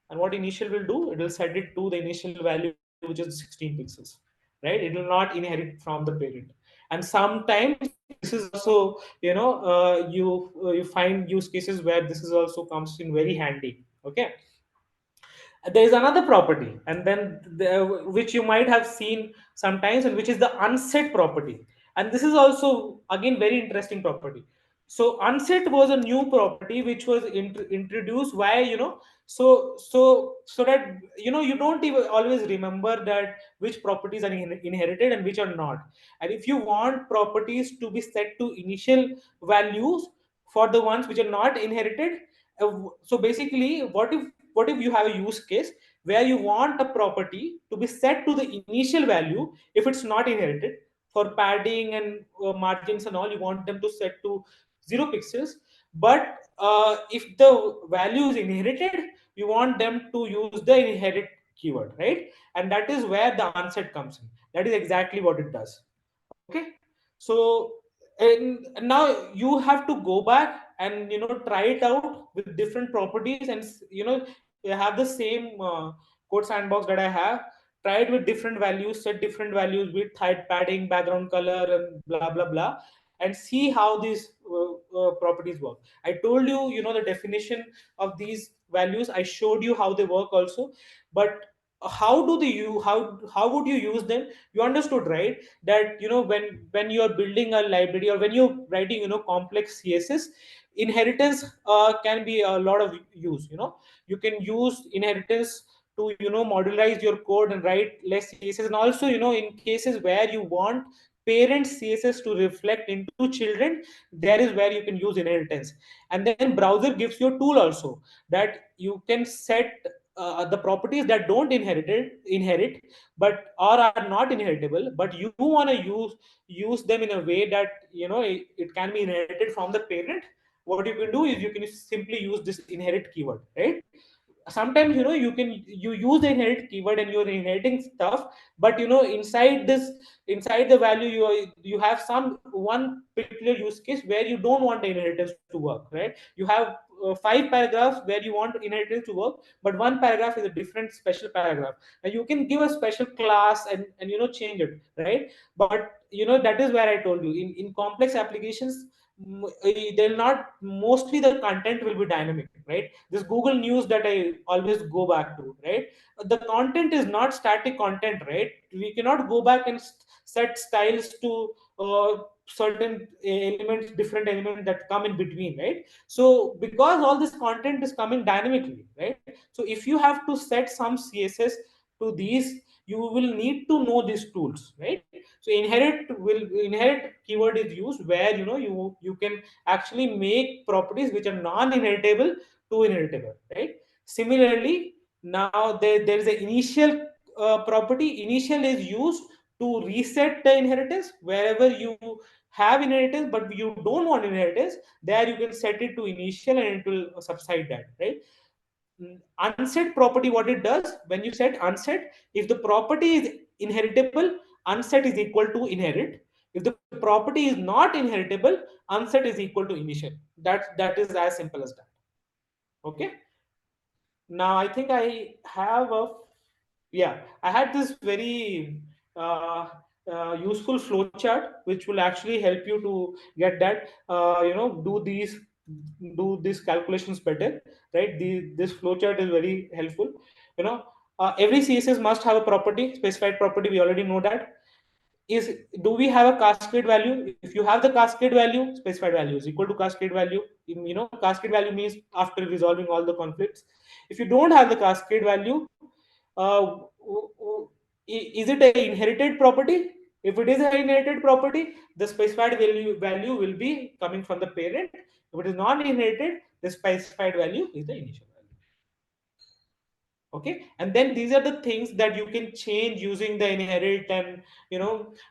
And what initial will do, it will set it to the initial value, which is 16 pixels, right? It will not inherit from the parent. And sometimes this is also, you find use cases where this is also comes in very handy. Okay, there is another property, and then which you might have seen sometimes, and which is the unset property. And this is also again very interesting property. So unset was a new property which was introduced. Why, so that, you don't even always remember that which properties are inherited and which are not. And if you want properties to be set to initial values for the ones which are not inherited, so basically, what if you have a use case where you want a property to be set to the initial value if it's not inherited? For padding and margins and all, you want them to set to 0 pixels. But if the value is inherited, you want them to use the inherit keyword, right? And that is where the unset comes in. That is exactly what it does. Okay, so, and now you have to go back and, try it out with different properties, and you have the same code sandbox that I have, try it with different values, set different values with height, padding, background color, and blah blah blah, and see how these properties work. I told you, the definition of these values. I showed you how they work also, but how do they you how would you use them? You understood, right? That when you are building a library, or when you're writing complex CSS, inheritance can be a lot of use. You can use inheritance to modularize your code and write less CSS. And also, in cases where you want parent CSS to reflect into children, there is where you can use inheritance. And then browser gives you a tool also, that you can set the properties that don't inherit but or are not inheritable, but you want to use them in a way that it can be inherited from the parent. What you can do is you can simply use this inherit keyword, right? Sometimes you use the inherit keyword and you're inheriting stuff, but inside the value, you have some one particular use case where you don't want the inheritance to work, right? You have 5 paragraphs where you want inheritance to work, but one paragraph is a different special paragraph, and you can give a special class and change it, right? But that is where I told you, in complex applications, they'll not, mostly the content will be dynamic, right? This Google News that I always go back to, right? The content is not static content, right? We cannot go back and set styles to certain elements, different elements that come in between, right? So because all this content is coming dynamically, right? So if you have to set some CSS to these, you will need to know these tools, right? So inherit keyword is used where you can actually make properties which are non-inheritable to inheritable, right? Similarly, now there is an initial property. Initial is used to reset the inheritance. Wherever you have inheritance but you don't want inheritance, there you can set it to initial and it will subside that, right? Unset property, what it does, when you set unset, if the property is inheritable, unset is equal to inherit. If the property is not inheritable, unset is equal to initial. That is as simple as that. Okay. Now I think I have a, yeah, I had this very useful flow chart which will actually help you to get that do these calculations better, right? This flow chart is very helpful. Every CSS must have a property, specified property, we already know that. Is, do we have a cascade value? If you have the cascade value, specified value is equal to cascade value. Cascade value means after resolving all the conflicts. If you don't have the cascade value, is it an inherited property? If it is an inherited property, the specified value will be coming from the parent. If it is non-inherited, the specified value is the initial value. Okay, and then these are the things that you can change using the inherit and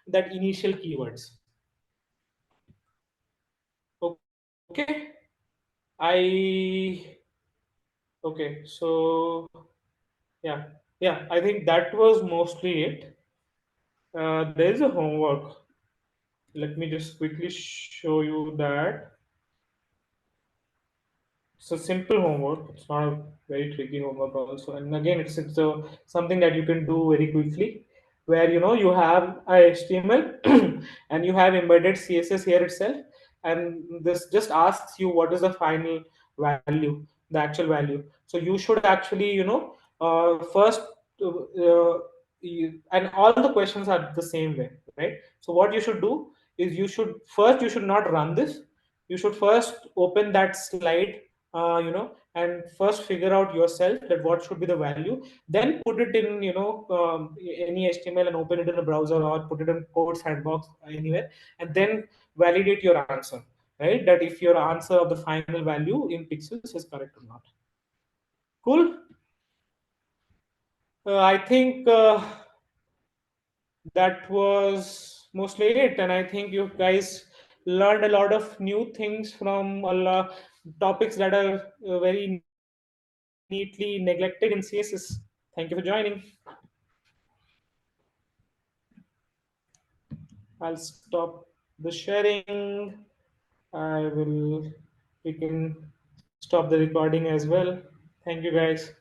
that initial keywords. Okay, okay, so yeah, I think that was mostly it. There is a homework. Let me just quickly show you that. It's a simple homework. It's not a very tricky homework also. And again, it's something that you can do very quickly, where you have a HTML and you have embedded CSS here itself, and this just asks you what is the final value, the actual value. So you should actually first and all the questions are the same way, right? So what you should do is you should not run this. You should first open that slide, and first figure out yourself that what should be the value. Then put it in, any HTML and open it in a browser or put it in code sandbox anywhere, and then validate your answer, right? That if your answer of the final value in pixels is correct or not. Cool. I think that was mostly it, and I think you guys learned a lot of new things from a lot topics that are very neatly neglected in CSS. Thank you for joining. I'll stop the sharing. We can stop the recording as well. Thank you guys.